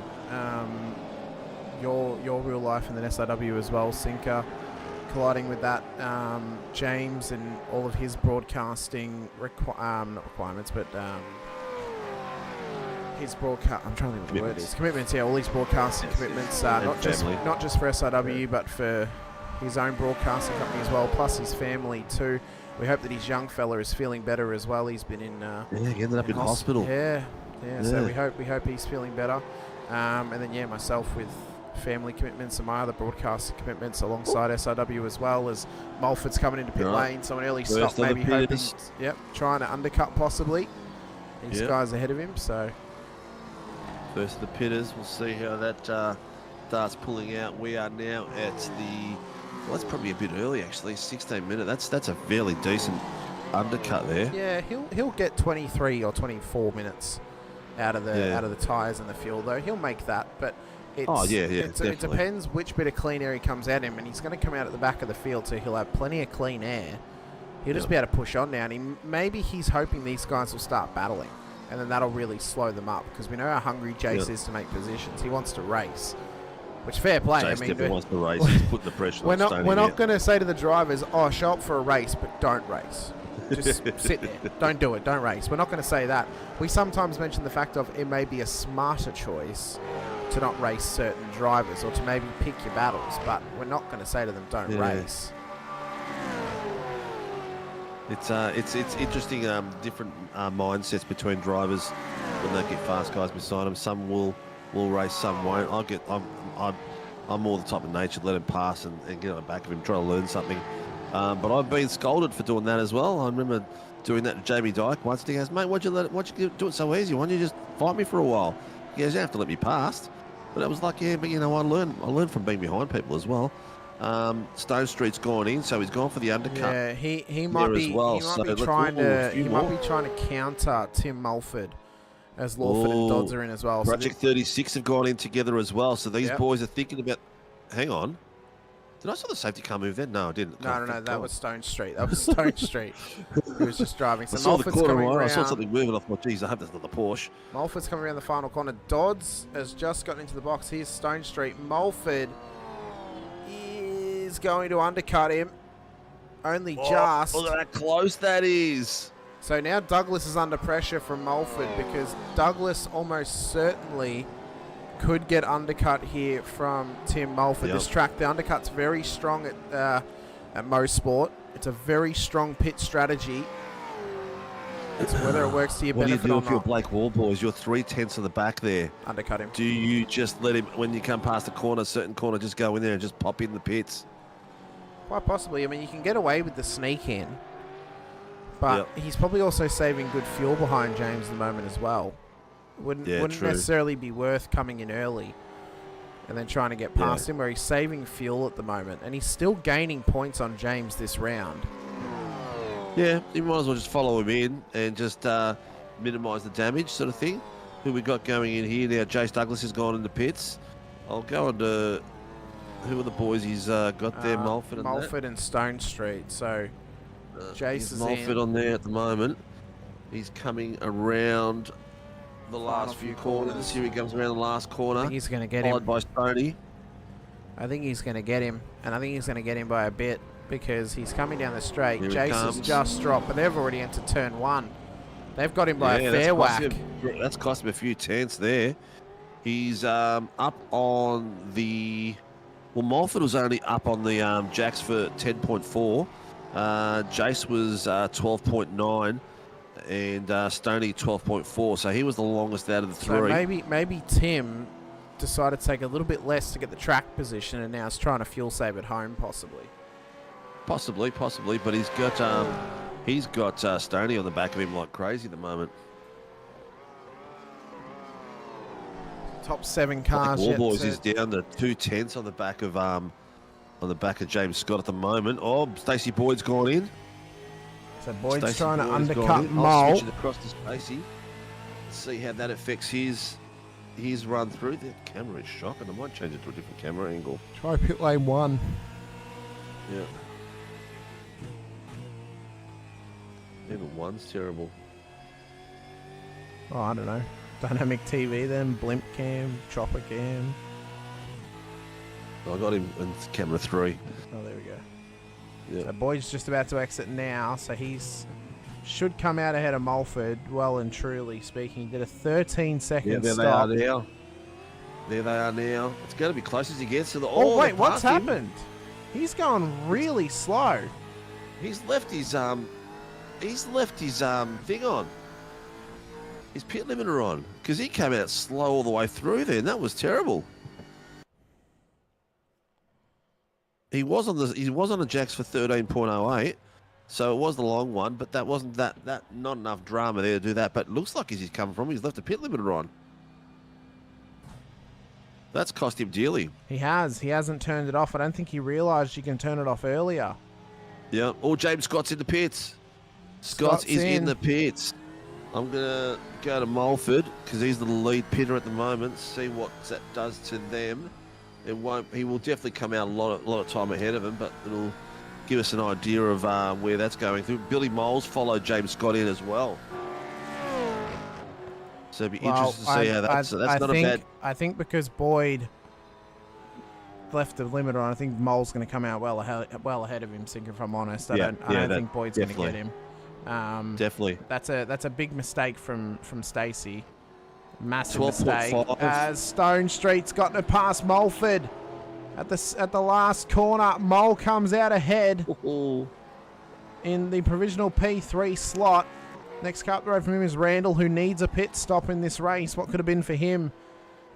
your real life and then SRW as well, Sinker, colliding with that. James and all of his broadcasting not requirements, but his broadcast. I'm trying to think what the word is. Commitments. Yeah, all his broadcasting commitments. Not just for SRW, but for his own broadcasting company as well, plus his family too. We hope that his young fella is feeling better as well. He's been in he ended up in hospital. Yeah. So we hope he's feeling better. And then myself with family commitments and my other broadcasting commitments alongside SRW as well, as Mulford's coming into pit lane. So an early stop, maybe hoping, trying to undercut possibly. These guys ahead of him. So first of the pitters. We'll see how that starts pulling out. We are now at the. Well, that's probably a bit early, actually. 16 minutes. That's a fairly decent undercut there. Yeah, he'll get 23 or 24 minutes out of the tyres and the fuel, though. He'll make that, but it depends which bit of clean air he comes at him, and he's going to come out at the back of the field, so he'll have plenty of clean air. He'll just be able to push on now, and maybe he's hoping these guys will start battling, and then that'll really slow them up, because we know how hungry Jace is to make positions. He wants to race. Which fair play. Jace definitely wants to race. He's putting the pressure on Stoney. We're not going to say to the drivers, show up for a race, but don't race. Just sit there. Don't do it. Don't race. We're not going to say that. We sometimes mention the fact of it may be a smarter choice to not race certain drivers or to maybe pick your battles, but we're not going to say to them, don't race. It's interesting, different mindsets between drivers when they get fast guys beside them. Some will race, some won't. I'm more the type of nature to let him pass and get on the back of him, try to learn something. But I've been scolded for doing that as well. I remember doing that to Jamie Dyke once, and he goes, "Mate, why'd you do it so easy? Why don't you just fight me for a while?" He goes, "You have to let me pass." But I was like, "Yeah, but I learned from being behind people as well." Stone Street's gone in, so he's gone for the undercut. Yeah, he might be trying to counter Tim Mulford. As Lawford and Dodds are in as well. Project 36 have gone in together as well. So these boys are thinking about... Hang on. Did I saw the safety car move then? No, I didn't. No, that was Stone Street. That was Stone Street. He was just driving. So I saw the corner. I saw something moving. I thought, geez, I hope that's not the Porsche. Mulford's coming around the final corner. Dodds has just gotten into the box. Here's Stone Street. Mulford is going to undercut him. Only just. Look at how close that is. So now Douglas is under pressure from Mulford because Douglas almost certainly could get undercut here from Tim Mulford. This track, the undercut's very strong at Mosport. It's a very strong pit strategy. It's whether it works to your benefit or not. What do you do if you're Blake Wall, boys? You're 3/10 of the back there. Undercut him. Do you just let him, when you come past a corner, certain corner, just go in there and just pop in the pits? Quite possibly. I mean, you can get away with the sneak in. But he's probably also saving good fuel behind James at the moment as well. Wouldn't necessarily be worth coming in early and then trying to get past him, where he's saving fuel at the moment. And he's still gaining points on James this round. Yeah, you might as well just follow him in and just minimise the damage sort of thing. Who we got going in here now? Jace Douglas has gone into pits. I'll go on to... Who are the boys he's got there? Mulford and Stone Street. So... Jace is Mulford on there at the moment. He's coming around the last few corners. Here he comes around the last corner. I think he's going to get him. Followed by Stoney. I think he's going to get him. And I think he's going to get him by a bit because he's coming down the straight. Jace has just dropped, but they've already entered turn one. They've got him by a fair whack. That's cost him a few tenths there. He's up on the... Well, Mulford was only up on the jacks for 10.4. Jace was 12.9. And Stoney 12.4. So he was the longest out of the three. So maybe Tim decided to take a little bit less to get the track position and now is trying to fuel save at home, possibly. Possibly. But he's got Stoney on the back of him like crazy at the moment. Top 7 cars. Warboys is down to 2 tenths on the back of James Scott at the moment. Oh, Stacey Boyd's gone in. So Boyd's trying to undercut Mole. Switch it across to Stacey. See how that affects his run through. The camera is shocking. I might change it to a different camera angle. Try pit lane 1. Yeah. Even 1's terrible. Oh, I don't know. Dynamic TV then, blimp cam, chopper cam. I got him in camera 3. Oh, there we go. Yeah. So Boyd's just about to exit now, so should come out ahead of Mulford, well and truly speaking. He did a 13-second stop. There they are now. It's going to be close as he gets to the... Oh, wait, what's happened? He's going really slow. He's left his thing on. His pit limiter on, because he came out slow all the way through there, and that was terrible. He was on the jacks for 13.08, so it was the long one, but that wasn't that not enough drama there to do that. But it looks like as he's come from, he's left the pit limiter on. That's cost him dearly. He hasn't turned it off. I don't think he realised you can turn it off earlier. Yeah. Oh, James Scott's in the pits. Scott is in the pits. I'm gonna go to Mulford because he's the lead pitter at the moment. See what that does to them. It won't. He will definitely come out a lot of time ahead of him, but it'll give us an idea of where that's going through. Billy Moles followed James Scott in as well. So it'd be interesting to see how that's not a bad. I think because Boyd left the limiter on, I think Mole's going to come out well ahead of him. If I'm honest, I don't think Boyd's going to get him. Definitely. That's a big mistake from Stacey. Massive mistake. As Stone Street's gotten it past Mulford at the last corner. Mole comes out ahead in the provisional P3 slot. Next car up the road from him is Randall, who needs a pit stop in this race. What could have been for him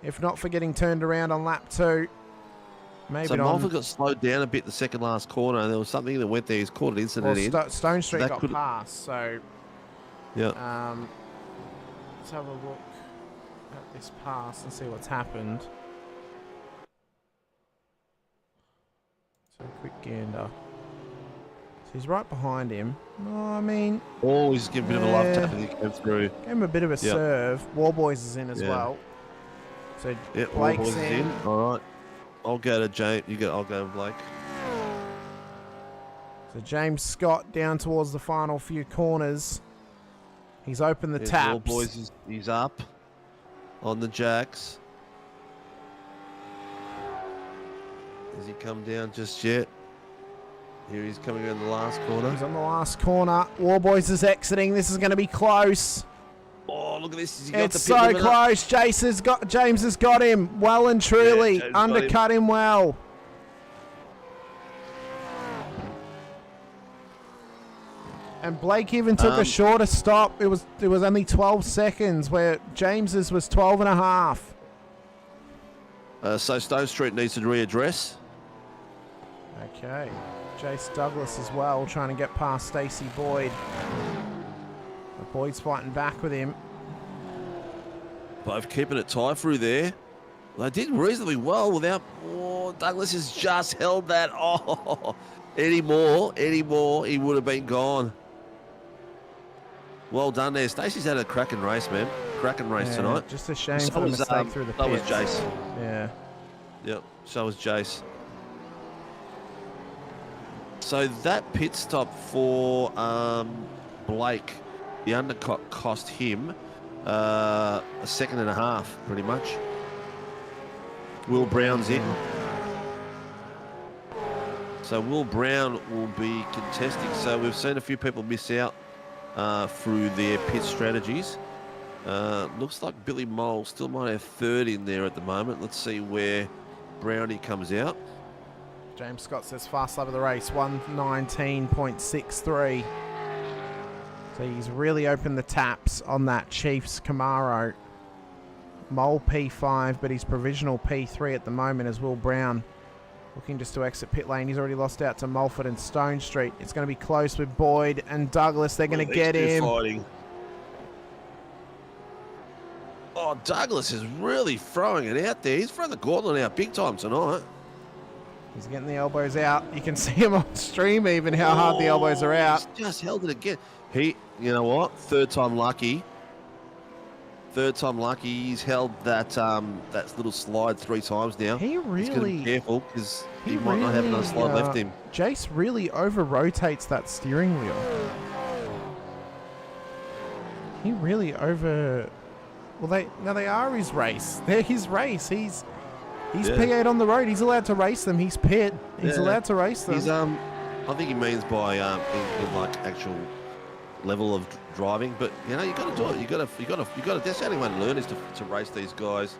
if not for getting turned around on lap 2? Maybe so Mulford got slowed down a bit the second last corner, and there was something that went there. He's caught an incident in. Stone Street got past, so yeah. Let's have a look at this pass and see what's happened. So a quick gander. So he's right behind him. Oh, I mean... Oh, he's giving a bit of a love tap as he came through. Gave him a bit of a serve. Warboys is in as well. So Blake's in. All right. I'll go to James. I'll go to Blake. So James Scott down towards the final few corners. He's opened the taps. Boys, he's up on the jacks. Has he come down just yet? Here he's coming around the last corner. He's on the last corner. Warboys is exiting. This is going to be close. Oh, look at this. It's so close. James has got him well and truly. Undercut him well. And Blake even took a shorter stop. It was only 12 seconds, where James's was 12 and a half. So Stone Street needs to readdress. Okay. Jace Douglas as well, trying to get past Stacey Boyd. Boyd's fighting back with him. Both keeping it tight through there. They did reasonably well without... Oh, Douglas has just held that. Oh, any more, he would have been gone. Well done there. Stacey's had a cracking race, man. Cracking race tonight. Just a shame for the mistake through the pits. So was Jace. Yeah. Yep, so was Jace. So that pit stop for Blake, the undercut cost him a second and a half, pretty much. Will Brown's in. So Will Brown will be contesting. So we've seen a few people miss out through their pit strategies. Looks like Billy Mole still might have third in there at the moment. Let's see where Brownie comes out. James Scott says fast lap of the race, 1:19.63. So he's really opened the taps on that Chiefs Camaro. Mole P5, but he's provisional P3 at the moment as Will Brown looking just to exit pit lane. He's already lost out to Mulford and Stone Street. It's going to be close with Boyd and Douglas. They're going to get him. Fighting. Oh, Douglas is really throwing it out there. He's throwing the gauntlet out big time tonight. He's getting the elbows out. You can see him on stream even how hard the elbows are out. He's just held it again. You know what? Third time lucky. He's held that that little slide 3 times now. He really... He's got to be careful because he might not have another slide left him. Jace really over-rotates that steering wheel. He really over... Well, they are his race. They're his race. He's P8 on the road. He's allowed to race them. He's pit. He's allowed to race them. He's I think he means by in like actual level of driving, but you know you got to do it. You got to. That's the only way to learn is to race these guys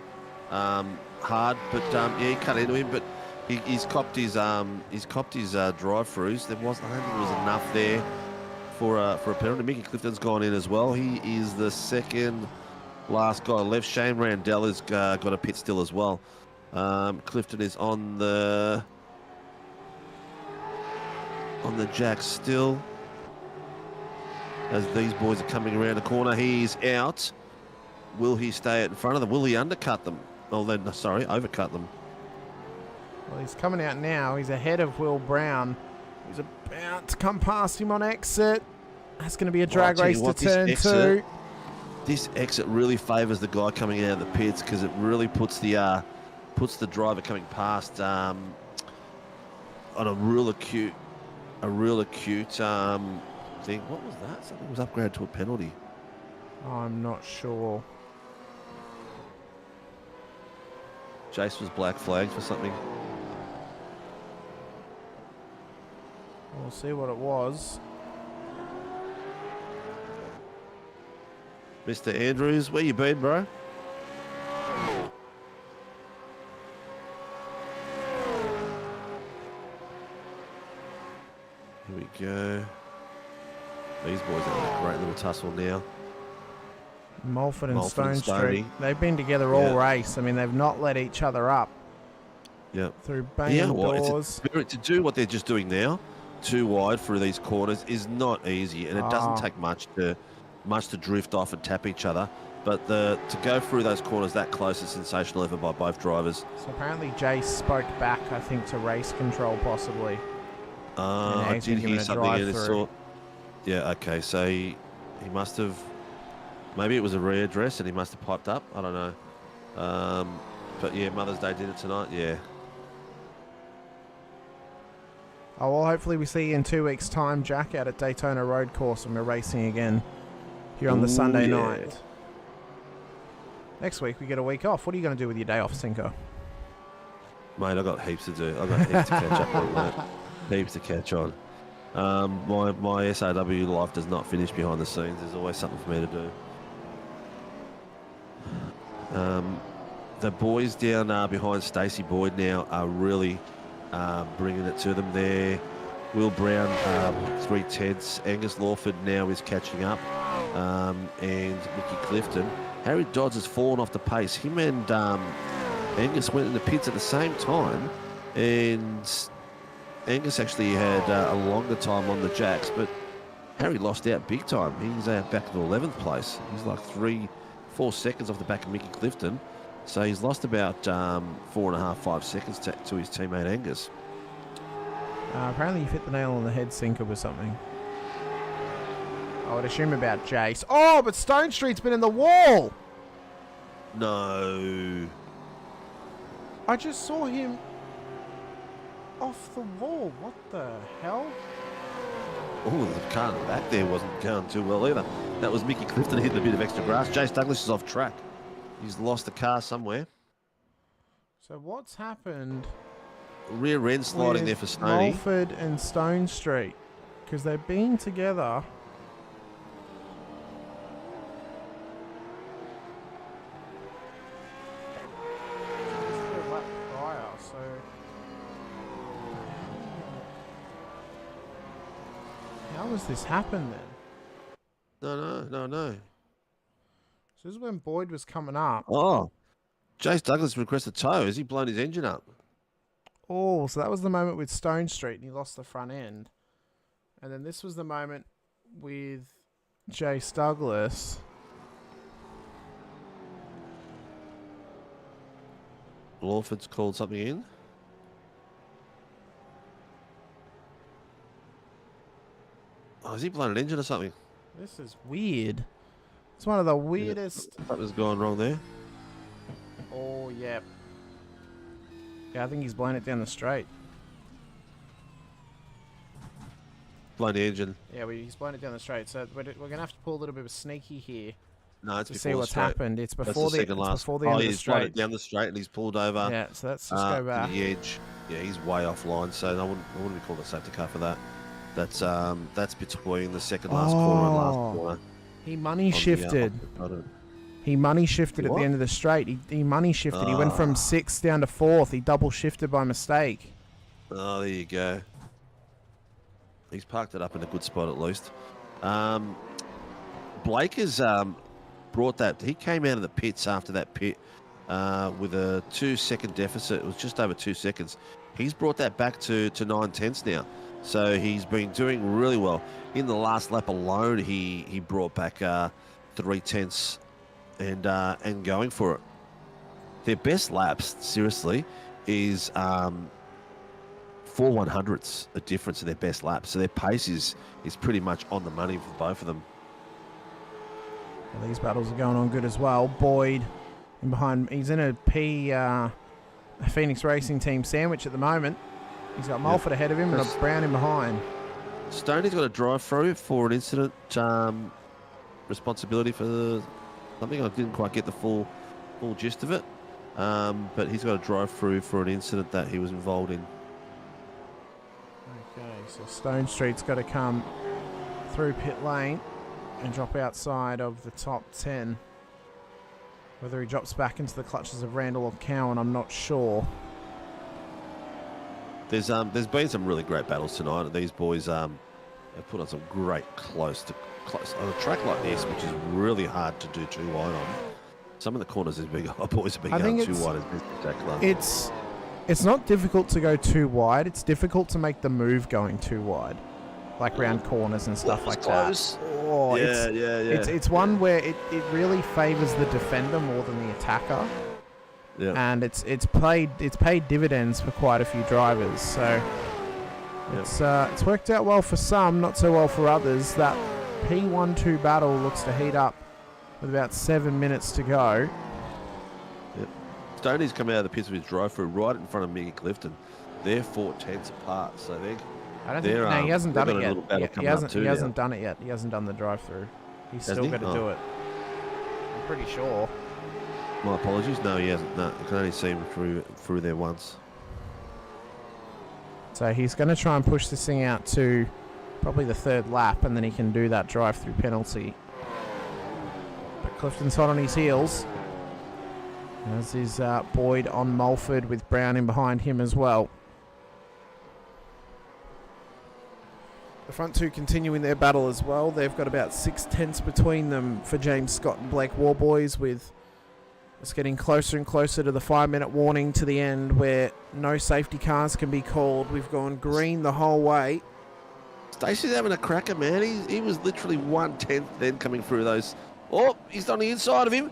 hard. But yeah, he cut into him, but he's copped his drive-throughs. I don't think there was enough there for a penalty. Mickey Clifton's gone in as well. He is the second last guy left. Shane Randell has got a pit still as well. Clifton is on the jack still. As these boys are coming around the corner, he's out. Will he stay in front of them? Will he undercut them? Overcut them. Well, he's coming out now. He's ahead of Will Brown. He's about to come past him on exit. That's going to be a drag race to turn 2. This exit really favours the guy coming out of the pits because it really puts the driver coming past on a real acute thing. What was that? Something was upgraded to a penalty. I'm not sure. Jace was black flagged for something. We'll see what it was. Mr. Andrews, where you been, bro? Here we go. These boys are in a great little tussle now. Mulford and Stone Street. They've been together all race. I mean, they've not let each other up. Yeah. Through banging doors. To do what they're just doing now, too wide through these corners, is not easy, and it doesn't take much to drift off and tap each other. But to go through those corners that close is sensational effort by both drivers. So apparently Jace spoke back, I think, to race control possibly. I did hear something in this sort. Yeah, okay, so he must have, maybe it was a readdress and he must have piped up, I don't know. But yeah, Mother's Day did it tonight, yeah. Oh, well, hopefully we see you in 2 weeks' time, Jack, out at Daytona Road Course when we're racing again here on the Sunday night. Next week we get a week off. What are you going to do with your day off, Cinco? Mate, I've got heaps to do. I've got heaps to catch up on, mate. Heaps to catch on. My SAW life does not finish behind the scenes. There's always something for me to do. The boys down behind Stacey Boyd now are really bringing it to them there. Will Brown, 3 tenths. Angus Lawford now is catching up. And Mickey Clifton. Harry Dodds has fallen off the pace. Him and Angus went in the pits at the same time. And Angus actually had a longer time on the jacks, but Harry lost out big time. He's back to 11th place. He's like 3-4 seconds off the back of Mickey Clifton. So he's lost about 4.5, 5 seconds to his teammate Angus. Apparently you've hit the nail on the head, Sinker, with something. I would assume about Jace. Oh, but Stone Street's been in the wall! No. I just saw him off the wall. What the hell? Oh, the car in the back there wasn't going too well either. That was Mickey Clifton hitting a bit of extra grass. Jace Douglas is off track. He's lost the car somewhere. So what's happened? Rear end sliding there for Stoney. Mulford and Stone Street. Because they've been together. How does this happen then? No. So this is when Boyd was coming up. Oh, Jace Douglas requested tow. Has he blown his engine up? Oh, so that was the moment with Stone Street and he lost the front end. And then this was the moment with Jace Douglas. Lawford's called something in. Oh, has he blown an engine or something? This is weird. It's one of the weirdest. Something's gone wrong there. Oh, yeah. Yeah, I think he's blown it down the straight. Blown the engine. Yeah, he's blown it down the straight. So we're going to have to pull a little bit of a sneaky here. No, it's to before see what's happened. It's before the second last. before the end of the He's blown straight. it down the straight and he's pulled over. Yeah, so let's just go back. To the edge. Yeah, he's way offline, so I wouldn't be called a safety car for that. That's between the second last corner and last corner. He money shifted. He money shifted at the end of the straight. He money shifted. He went from 6th down to 4th. He double shifted by mistake. Oh, there you go. He's parked it up in a good spot at least. Blake has brought that. He came out of the pits after that pit with a 2-second deficit. It was just over 2 seconds. He's brought that back to 9/10 now. So he's been doing really well. In the last lap alone, he brought back 3/10 and going for it. Their best laps, seriously, is 4 100ths a difference in their best laps. So their pace is pretty much on the money for both of them. Well, these battles are going on good as well. Boyd in behind. He's in a Phoenix Racing Team sandwich at the moment. He's got Mulford ahead of him and a Brown in behind. Stoney's got a drive-through for an incident responsibility for something. I didn't quite get the full gist of it, but he's got a drive-through for an incident that he was involved in. Okay, so Stone Street's got to come through pit lane and drop outside of the top 10. Whether he drops back into the clutches of Randall or Cowan, I'm not sure. There's been some really great battles tonight. These boys have put on some great close on a track like this, which is really hard to do too wide on. Some of the corners boys have been going too wide. It's spectacular. It's not difficult to go too wide. It's difficult to make the move going too wide, like round corners and stuff like that. Oh, yeah. It's one where it really favours the defender more than the attacker. Yeah. And it's paid dividends for quite a few drivers. So it's worked out well for some, not so well for others. That P1-2 battle looks to heat up with about 7 minutes to go. Yep. Stoney's come out of the pits with his drive-through right in front of Mickey Clifton. They're 4/10 apart, so he hasn't done it yet. He hasn't done it yet. He hasn't done the drive-through. He's still got to do it. I'm pretty sure. My apologies. No, he hasn't. No, I can only see him through there once. So he's going to try and push this thing out to probably the 3rd lap, and then he can do that drive-through penalty. But Clifton's hot on his heels. As is Boyd on Mulford with Brown in behind him as well. The front two continuing their battle as well. They've got about 6/10 between them for James Scott and Blake Warboys, with it's getting closer and closer to the 5-minute warning to the end where no safety cars can be called. We've gone green the whole way. Stacey's having a cracker, man. He was literally 1/10 then coming through those. Oh, he's on the inside of him.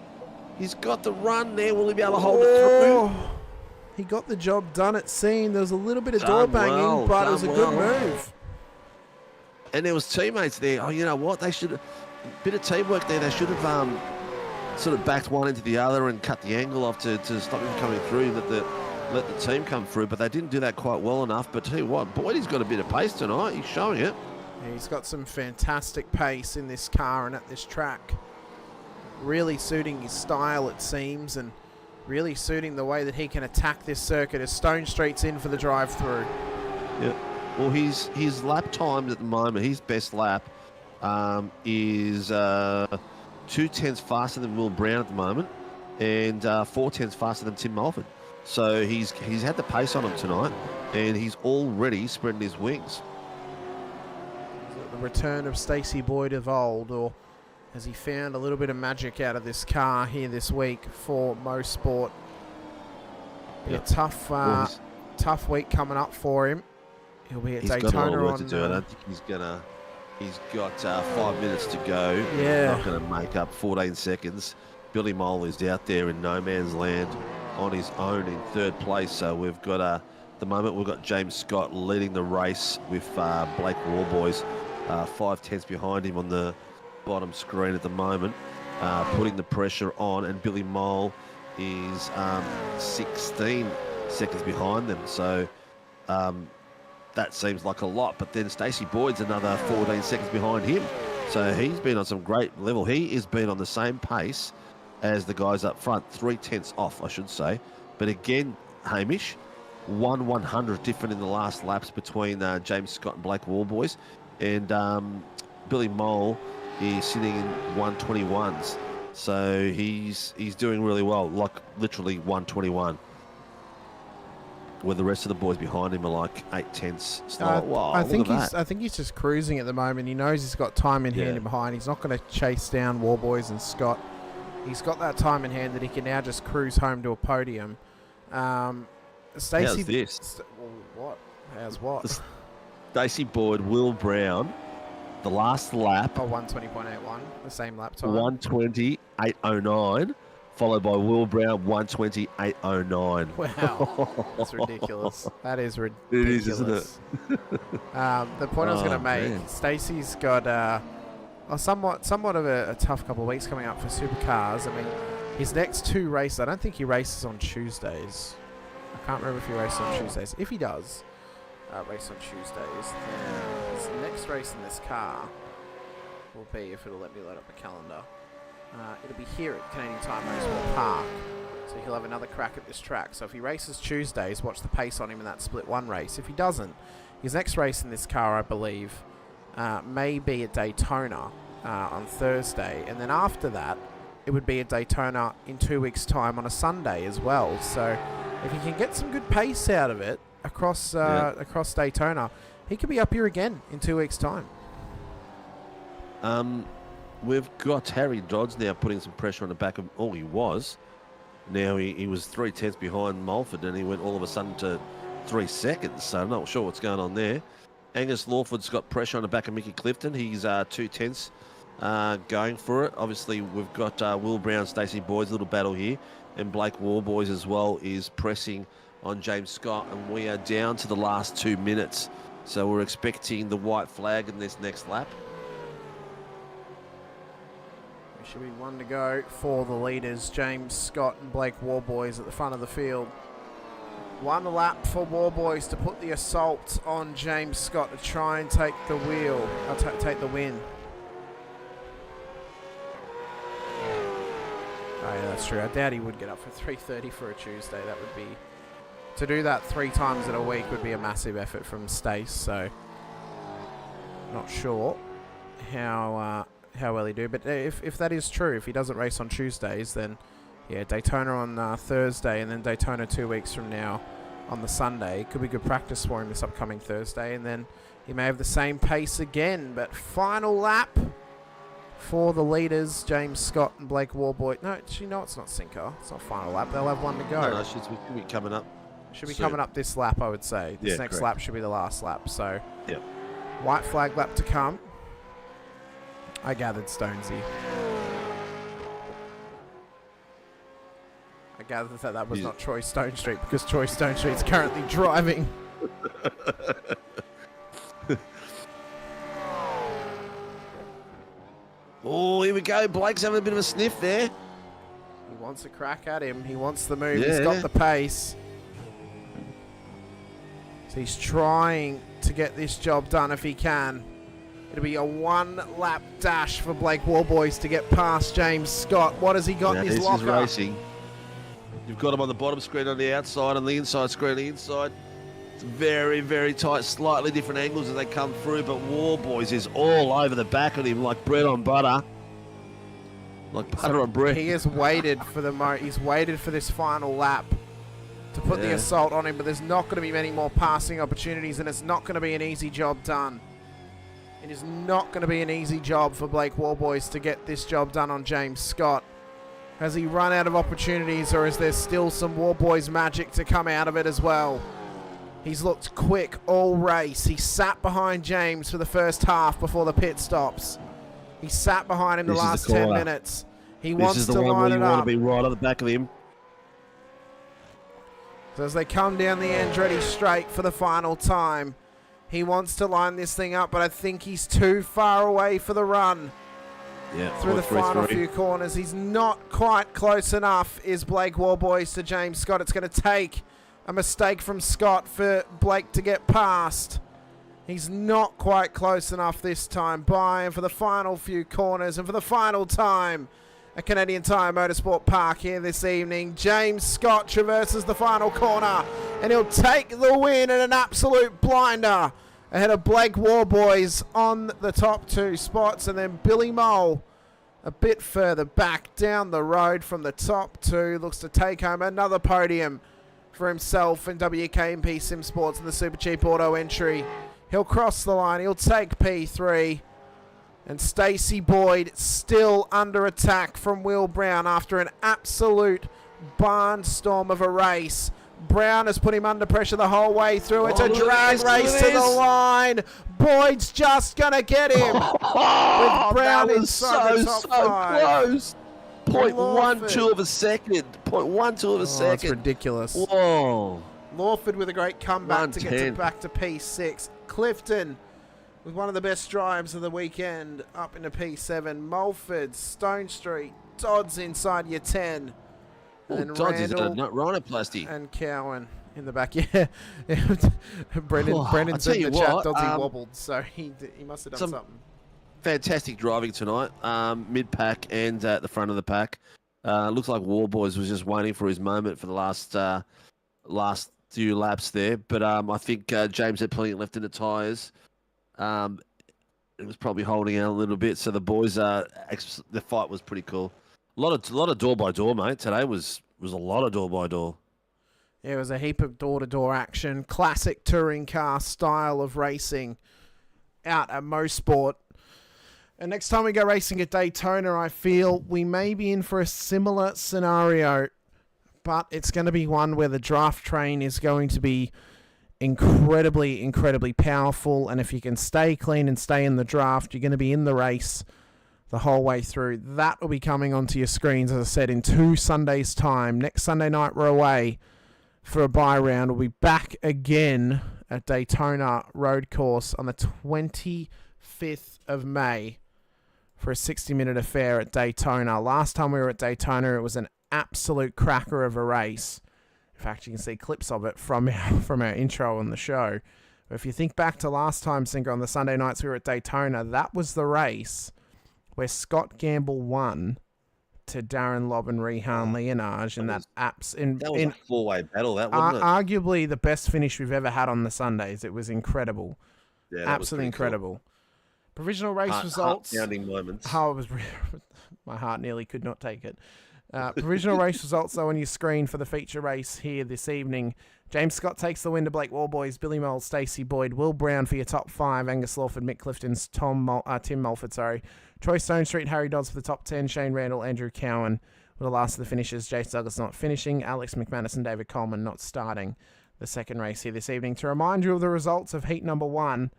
He's got the run there. Will he be able to hold it through? He got the job done, it seemed. There was a little bit of door banging, but it was a good move. And there was teammates there. Oh, you know what? They should have... Bit of teamwork there. They should have sort of backed one into the other and cut the angle off to stop him coming through, let the team come through. But they didn't do that quite well enough. But tell you what, Boyd's got a bit of pace tonight. He's showing it. Yeah, he's got some fantastic pace in this car and at this track. Really suiting his style, it seems, and really suiting the way that he can attack this circuit as Stone Street's in for the drive-through. Yeah. Well, his lap times at the moment, his best lap is 2/10 faster than Will Brown at the moment, and 4/10 faster than Tim Mulford. So he's had the pace on him tonight, and he's already spreading his wings. the return of Stacey Boyd of old, or has he found a little bit of magic out of this car here this week for Mosport? Be a tough week coming up for him. He'll be at Daytona got a lot of work on. to do. I don't think he's gonna. He's got 5 minutes to go. Yeah. Not going to make up 14 seconds. Billy Mole is out there in no man's land on his own in third place. So we've got at the moment we've got James Scott leading the race with Blake Warboys 5 tenths behind him on the bottom screen at the moment, putting the pressure on, and Billy Mole is 16 seconds behind them. So that seems like a lot, but then Stacey Boyd's another 14 seconds behind him. So he's been on some great level. He has been on the same pace as the guys up front, 3 tenths off, I should say. But again, Hamish, 1/100 different in the last laps between James Scott and Blake Warboys. And Billy Mole is sitting in 121s. So he's doing really well, like literally 121. Where the rest of the boys behind him are like 8 tenths. Wow, I think he's just cruising at the moment. He knows he's got time in hand and behind. He's not going to chase down Warboys and Scott. He's got that time in hand that he can now just cruise home to a podium. Stacey, how's this? What? How's what? Stacey Boyd, Will Brown, the last lap. Oh, 120.81, the same lap time. 120.809. Followed by Will Brown, 120.809. Wow, that's ridiculous. That is ridiculous. It is, isn't it? The point I was going to make, Stacey's got somewhat of a tough couple of weeks coming up for Supercars. I mean, his next 2 races, I don't think he races on Tuesdays. I can't remember if he races on Tuesdays. If he does race on Tuesdays, then his next race in this car will be, if it'll let me load up a calendar, it'll be here at Canadian Tire Mosport Park. So he'll have another crack at this track. So if he races Tuesdays, watch the pace on him in that split 1 race. If he doesn't, his next race in this car, I believe, may be at Daytona on Thursday. And then after that, it would be at Daytona in 2 weeks' time on a Sunday as well. So if he can get some good pace out of it across Daytona, he could be up here again in 2 weeks' time. We've got Harry Dodds now putting some pressure on the back of... Oh, he was. Now he was 3 tenths behind Mulford, and he went all of a sudden to 3 seconds. So I'm not sure what's going on there. Angus Lawford's got pressure on the back of Mickey Clifton. He's 2 tenths going for it. Obviously, we've got Will Brown, Stacey Boyd's little battle here. And Blake Warboys as well is pressing on James Scott. And we are down to the last 2 minutes. So we're expecting the white flag in this next lap. Should be 1 to go for the leaders, James Scott and Blake Warboys at the front of the field. 1 lap for Warboys to put the assault on James Scott to try and take the wheel, take the win. Oh yeah, that's true. I doubt he would get up for 3:30 for a Tuesday. That would be, to do that 3 times in a week would be a massive effort from Stace. So not sure how well he do, but if that is true, if he doesn't race on Tuesdays, then yeah, Daytona on Thursday, and then Daytona 2 weeks from now on the Sunday. Could be good practice for him this upcoming Thursday, and then he may have the same pace again. But final lap for the leaders, James Scott and Blake Warboy. No, actually, no, it's not Sinker. It's not final lap. They'll have 1 to go. No, should be coming up. Should be coming up this lap, I would say. This next lap should be the last lap. So, white flag lap to come. I gathered Stonesy. I gathered that was not Troy Stone Street, because Troy Stone Street's currently driving. Oh, here we go. Blake's having a bit of a sniff there. He wants a crack at him. He wants the move. He's got the pace. So he's trying to get this job done if he can. It'll be a 1-lap dash for Blake Warboys to get past James Scott. What has he got in his locker? This is racing. You've got him on the bottom screen on the outside, and the inside screen on the inside. It's very, very tight, slightly different angles as they come through, but Warboys is all over the back of him like bread on butter. Like butter on bread. He has waited for he's waited for this final lap to put the assault on him, but there's not going to be many more passing opportunities, and it's not going to be an easy job done. It is not going to be an easy job for Blake Warboys to get this job done on James Scott. Has he run out of opportunities, or is there still some Warboys magic to come out of it as well? He's looked quick all race. He sat behind James for the first half before the pit stops. He sat behind him the last 10 minutes. He wants to line it up. This is the one where you want to be right on the back of him. So as they come down the Andretti straight for the final time, he wants to line this thing up, but I think he's too far away for the run. Yeah, through the final few corners. He's not quite close enough, is Blake Warboys to James Scott. It's going to take a mistake from Scott for Blake to get past. He's not quite close enough this time. By and for the final few corners and for the final time at Canadian Tire Motorsport Park here this evening, James Scott traverses the final corner and he'll take the win in an absolute blinder ahead of Blake Warboys on the top 2 spots, and then Billy Mole a bit further back down the road from the top 2 looks to take home another podium for himself and WKMP Sim Sports in the Super Cheap Auto entry. He'll cross the line. He'll take P3. And Stacey Boyd still under attack from Will Brown after an absolute barnstorm of a race. Brown has put him under pressure the whole way through. It's a drag race to the line. Boyd's just going to get him. With Brown inside the top 5. Close. 0.12 of a second. 0.12 of a second. That's ridiculous. Whoa. Lawford with a great comeback to 110. get back to P6. Clifton with one of the best drives of the weekend up into P7. Mulford, Stone Street, Dodds inside your 10. And Dodds is a Randall rhinoplasty. and Cowan in the back. Yeah. Brendan said in the chat Doddsy wobbled, so he must have done something. Fantastic driving tonight, mid-pack and at the front of the pack. Looks like Warboys was just waiting for his moment for the last few laps there. But I think James had plenty left in the tyres. It was probably holding out a little bit. So the boys, the fight was pretty cool. A lot of door by door, mate. Today was a lot of door by door. Yeah, it was a heap of door-to-door action. Classic touring car style of racing out at Mosport. And next time we go racing at Daytona, I feel we may be in for a similar scenario, but it's going to be one where the draft train is going to be incredibly, incredibly powerful. And if you can stay clean and stay in the draft, you're going to be in the race the whole way through. That will be coming onto your screens, as I said, in 2 Sundays' time. Next Sunday night, we're away for a bye round. We'll be back again at Daytona Road Course on the 25th of May for a 60-minute affair at Daytona. Last time we were at Daytona, it was an absolute cracker of a race. In fact, you can see clips of it from our intro on the show. But if you think back to last time, Sinker, on the Sunday nights we were at Daytona, that was the race where Scott Gamble won to Darren Lobb and Rehan Leonage in that was a 4-way battle, that wasn't it? Arguably the best finish we've ever had on the Sundays. It was incredible. Yeah, absolutely incredible. Cool. Provisional race results. Heart-pounding moments. My heart nearly could not take it. Provisional race results, though, on your screen for the feature race here this evening. James Scott takes the win to Blake Warboys, Billy Mole, Stacey Boyd, Will Brown for your top 5, Angus Lawford, Mick Clifton's, Tim Mulford, Troy Stone Street, Harry Dodds for the top 10, Shane Randall, Andrew Cowan were the last of the finishers, Jace Douglas not finishing, Alex McManus and David Coleman not starting the second race here this evening. To remind you of the results of heat number 1,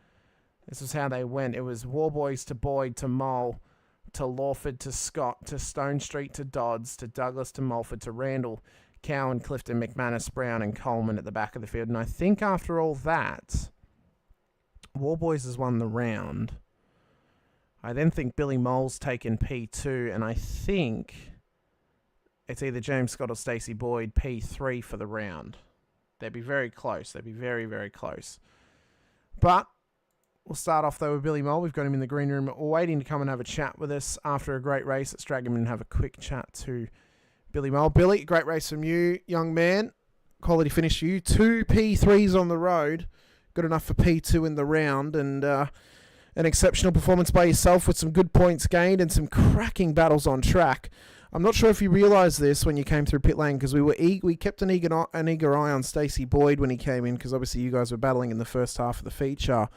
this is how they went. It was Warboys to Boyd to Mole to Lawford to Scott to Stone Street to Dodds to Douglas to Mulford to Randall, Cowan, Clifton, McManus, Brown and Coleman at the back of the field. And I think after all that, Warboys has won the round. I then think Billy Mole's taken P2, and I think it's either James Scott or Stacey Boyd P3 for the round. They'd be very close. They'd be very, very close. But we'll start off, though, with Billy Mole. We've got him in the green room waiting to come and have a chat with us after a great race. Let's drag him in and have a quick chat to Billy Mole. Billy, great race from you, young man. Quality finish for you. 2 P3s on the road. Good enough for P2 in the round. And an exceptional performance by yourself with some good points gained and some cracking battles on track. I'm not sure if you realised this when you came through pit lane, because we kept an eager eye on Stacey Boyd when he came in, because obviously you guys were battling in the first half of the feature.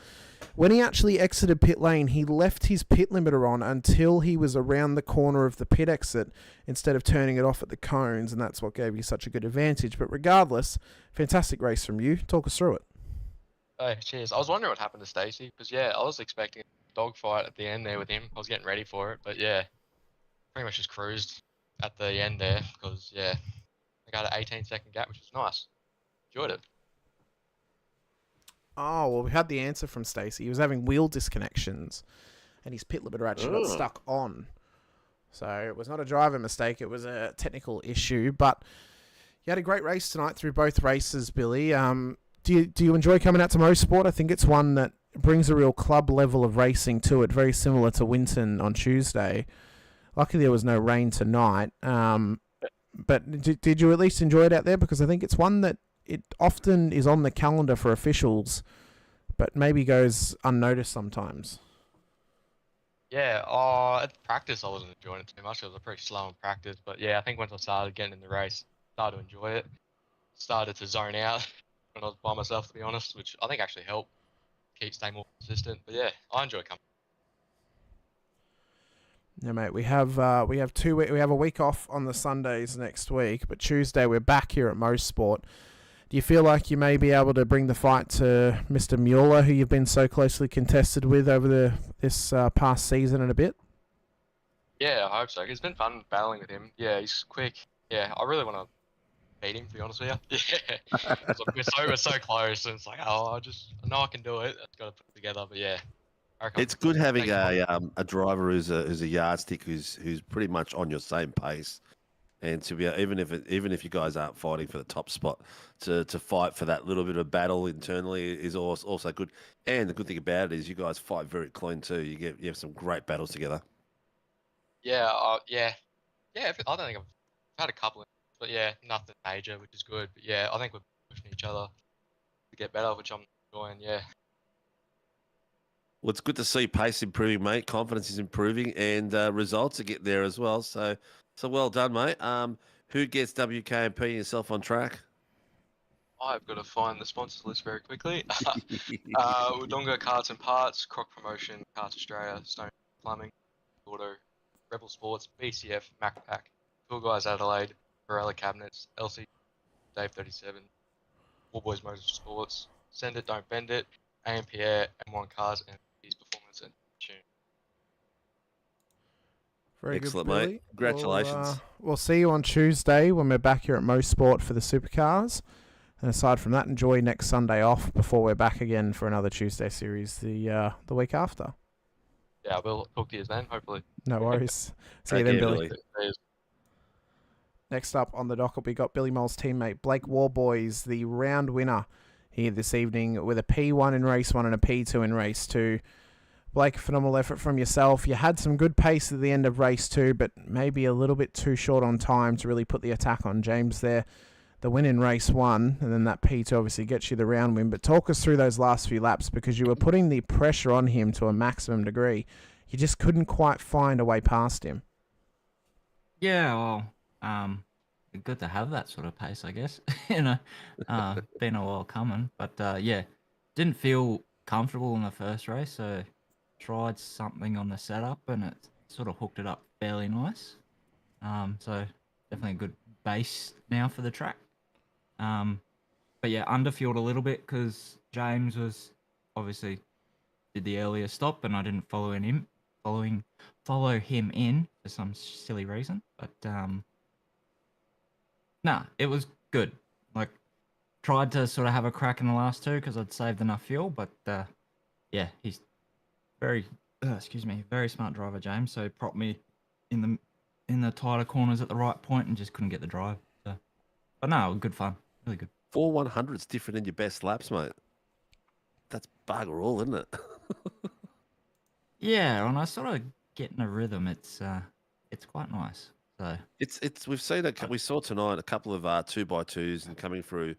when he actually exited pit lane, he left his pit limiter on until he was around the corner of the pit exit instead of turning it off at the cones, and that's what gave you such a good advantage. But regardless, fantastic race from you. Talk us through it. Oh, cheers. I was wondering what happened to Stacey, because, yeah, I was expecting a dogfight at the end there with him. I was getting ready for it, but, yeah, pretty much just cruised at the end there because, yeah, I got an 18-second gap, which was nice. Enjoyed it. Oh, well, we had the answer from Stacey. He was having wheel disconnections, and his pit limiter actually got stuck on. So it was not a driver mistake. It was a technical issue. But you had a great race tonight through both races, Billy. Do you enjoy coming out to Mosport? I think it's one that brings a real club level of racing to it, very similar to Winton on Tuesday. Luckily, there was no rain tonight. But did you at least enjoy it out there? Because I think it's one that it often is on the calendar for officials, but maybe goes unnoticed sometimes. Yeah, at practice I wasn't enjoying it too much. It was pretty slow in practice, but yeah, I think once I started getting in the race, started to enjoy it. Started to zone out when I was by myself, to be honest, which I think actually helped stay more consistent. But yeah, I enjoy coming. Yeah, mate. We have a week off on the Sundays next week, but Tuesday we're back here at Mosport. Do you feel like you may be able to bring the fight to Mr. Mueller, who you've been so closely contested with over this past season and a bit? Yeah, I hope so. It's been fun battling with him. Yeah, he's quick. Yeah, I really want to beat him, to be honest with you. Yeah, we're so close, and it's like, I know I can do it. I've got to put it together, but yeah. It's good having a driver who's a yardstick who's pretty much on your same pace. And to be even if you guys aren't fighting for the top spot, to fight for that little bit of battle internally is also good. And the good thing about it is you guys fight very clean too. You have some great battles together. Yeah, yeah. I don't think I've had a couple, but yeah, nothing major, which is good. But yeah, I think we're pushing each other to get better, which I'm enjoying. Yeah. Well, it's good to see pace improving, mate. Confidence is improving, and results are getting there as well. So well done, mate. Who gets WKMP and yourself on track? I've got to find the sponsors list very quickly. Wodonga Carts and Parts, Croc Promotion, Carts Australia, Stone Plumbing, Auto, Rebel Sports, BCF, MacPack, Tour Guys Adelaide, Varela Cabinets, LC, Dave 37, All Boys Motorsports, Send It, Don't Bend It, AMP Air, M1 Cars, and His Performance and Tune. Very excellent, good, Billy. mate. Congratulations. We'll see you on Tuesday when we're back here at Mosport for the Supercars. And aside from that, enjoy next Sunday off before we're back again for another Tuesday series the week after. Yeah, we'll talk to you then, hopefully. No worries. See you then, Billy. Billy. Next up on the docket, we got Billy Mole's teammate Blake Warboys, the round winner here this evening with a P1 in race 1 and a P2 in race 2. Blake, phenomenal effort from yourself. You had some good pace at the end of race 2, but maybe a little bit too short on time to really put the attack on James there. The win in race 1, and then that P2 obviously gets you the round win. But talk us through those last few laps, because you were putting the pressure on him to a maximum degree. You just couldn't quite find a way past him. Yeah, well, good to have that sort of pace, I guess. Been a while coming, but yeah, didn't feel comfortable in the first race, so tried something on the setup and it sort of hooked it up fairly nice. So definitely a good base now for the track. But yeah, underfueled a little bit because James was obviously did the earlier stop and I didn't follow him in for some silly reason. But nah, it was good. Like, tried to sort of have a crack in the last two because I'd saved enough fuel, but yeah, he's very smart driver, James. So he propped me in the tighter corners at the right point and just couldn't get the drive. So, but no, good fun, really good. 4/100's different than your best laps, mate. That's bugger all, isn't it? Yeah, and I sort of get in a rhythm. It's quite nice. So we've seen we saw tonight a couple of 2x2s and coming through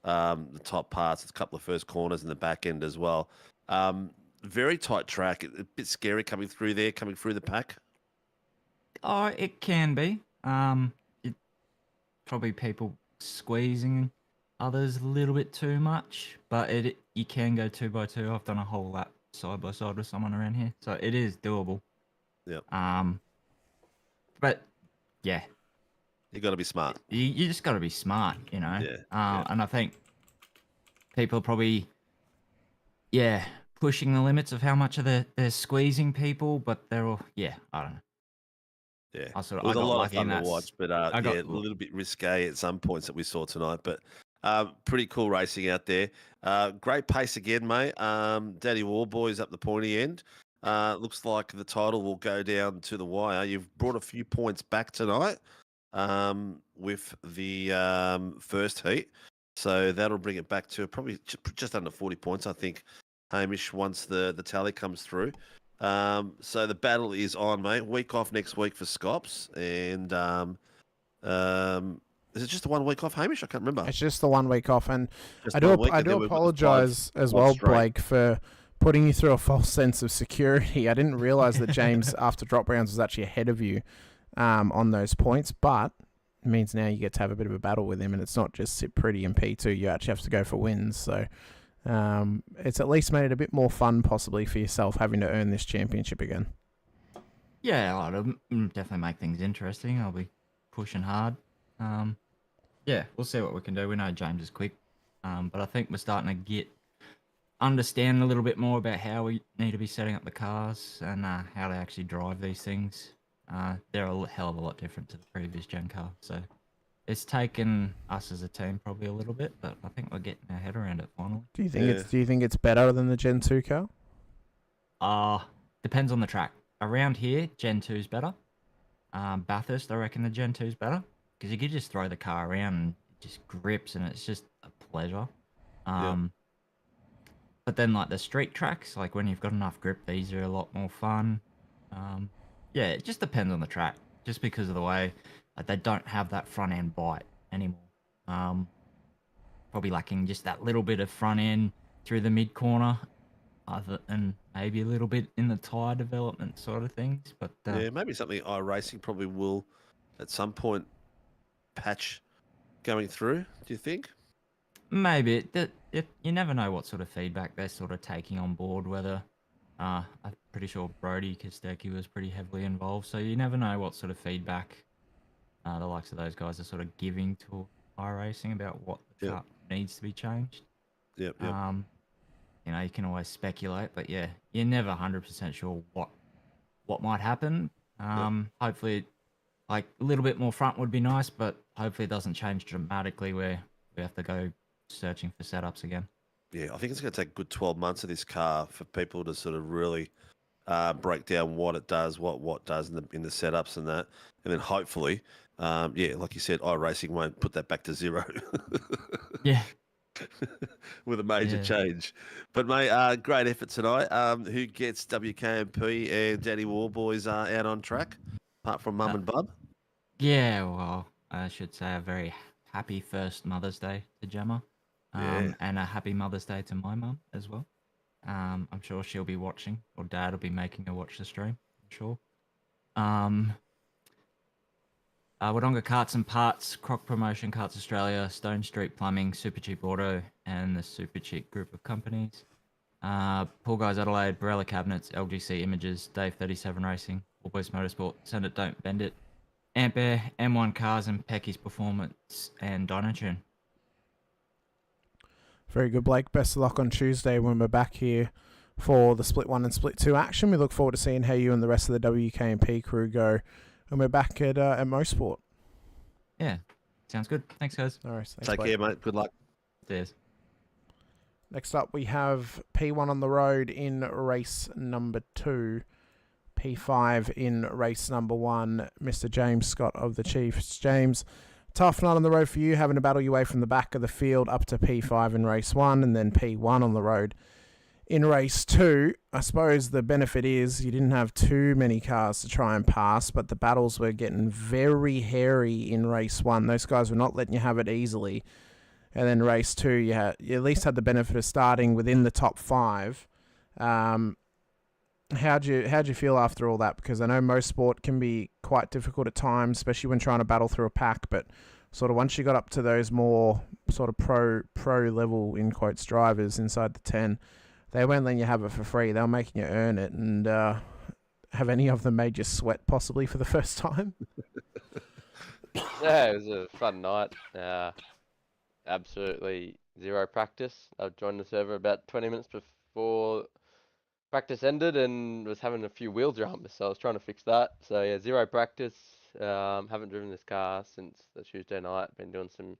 the top parts, a couple of first corners in the back end as well. Very tight track, a bit scary coming through the pack. Oh, it can be. Probably people squeezing others a little bit too much, but you can go 2x2. I've done a whole lap side by side with someone around here, so it is doable. Yep. But yeah, you got to be smart. You just got to be smart, you know. Yeah. And I think people are probably pushing the limits of how much of they're squeezing people, but they're all I don't know. Yeah, I it was a got lot of lucky fun and to watch, but a little bit risque at some points that we saw tonight. But pretty cool racing out there. Great pace again, mate. Daddy Warboy's up the pointy end. Looks like the title will go down to the wire. You've brought a few points back tonight with the first heat, so that'll bring it back to probably just under 40 points, I think, Hamish, once the tally comes through. So the battle is on, mate. Week off next week for Scops, and is it just the 1 week off, Hamish? I can't remember. It's just the 1 week off, and Just I do 1 week, I and do then we've got the apologise as five well, straight. Blake, for putting you through a false sense of security. I didn't realise that James, after drop rounds, was actually ahead of you on those points, but it means now you get to have a bit of a battle with him, and it's not just sit pretty in P2. You actually have to go for wins, so it's at least made it a bit more fun, possibly, for yourself having to earn this championship again. Yeah, it'll definitely make things interesting. I'll be pushing hard. Yeah, we'll see what we can do. We know James is quick, but I think we're starting to understand a little bit more about how we need to be setting up the cars and how to actually drive these things. They're a hell of a lot different to the previous gen car, so it's taken us as a team probably a little bit, but I think we're getting our head around it finally. Do you think it's better than the Gen 2 car? Depends on the track. Around here, Gen 2's better. Bathurst, I reckon the Gen 2's better, because you can just throw the car around and it just grips, and it's just a pleasure. But then, like, the street tracks, like when you've got enough grip, these are a lot more fun. Yeah, it just depends on the track, just because of the way they don't have that front end bite anymore. Probably lacking just that little bit of front end through the mid corner, and maybe a little bit in the tyre development sort of things. But maybe something iRacing probably will at some point patch going through. Do you think? Maybe you never know what sort of feedback they're sort of taking on board. Whether I'm pretty sure Brody Kostecki was pretty heavily involved, so you never know what sort of feedback the likes of those guys are sort of giving to iRacing about what the car needs to be changed. Yep. You know, you can always speculate, but yeah, you're never 100% sure what might happen. Hopefully, like a little bit more front would be nice, but hopefully it doesn't change dramatically where we have to go searching for setups again. Yeah, I think it's going to take a good 12 months of this car for people to sort of really break down what it does, what does in the setups and that, and then hopefully, like you said, iRacing won't put that back to zero. Yeah. With a major change. But, mate, great effort tonight. Who gets WKMP and Daddy Warboys out on track, apart from Mum and Bub? Yeah, well, I should say a very happy first Mother's Day to Gemma, and a happy Mother's Day to my mum as well. I'm sure she'll be watching, or Dad will be making her watch the stream, I'm sure. Wodonga Karts and Parts, Croc Promotion Karts Australia, Stone Street Plumbing, Super Cheap Auto, and the Super Cheap group of companies. Pool Guys Adelaide, Barella Cabinets, LGC Images, Dave 37 Racing, Warboys Motorsport, Send It Don't Bend It, Ampere, M1 Cars, and Pecky's Performance, and Dynatune. Very good, Blake. Best of luck on Tuesday when we're back here for the Split 1 and Split 2 action. We look forward to seeing how you and the rest of the WKMP crew go. And we're back at Mosport. Yeah, sounds good. Thanks, guys. All right, thanks, Take Blake. care, mate. Good luck. Cheers. Next up, we have P1 on the road in race number 2. P5 in race number 1, Mr. James Scott of the Chiefs. James, tough night on the road for you, having to battle your way from the back of the field up to P5 in race 1 and then P1 on the road in race 2. I suppose the benefit is you didn't have too many cars to try and pass, but the battles were getting very hairy in race 1. Those guys were not letting you have it easily. And then race 2, you at least had the benefit of starting within the top 5. How'd you feel after all that? Because I know Mosport can be quite difficult at times, especially when trying to battle through a pack, but sort of once you got up to those more sort of pro level in quotes drivers inside the 10, they weren't letting you have it for free. They were making you earn it. And have any of them made you sweat possibly for the first time? Yeah, it was a fun night. Absolutely zero practice. I joined the server about 20 minutes before practice ended and was having a few wheel jumps, so I was trying to fix that. So yeah, zero practice. Haven't driven this car since the Tuesday night. Been doing some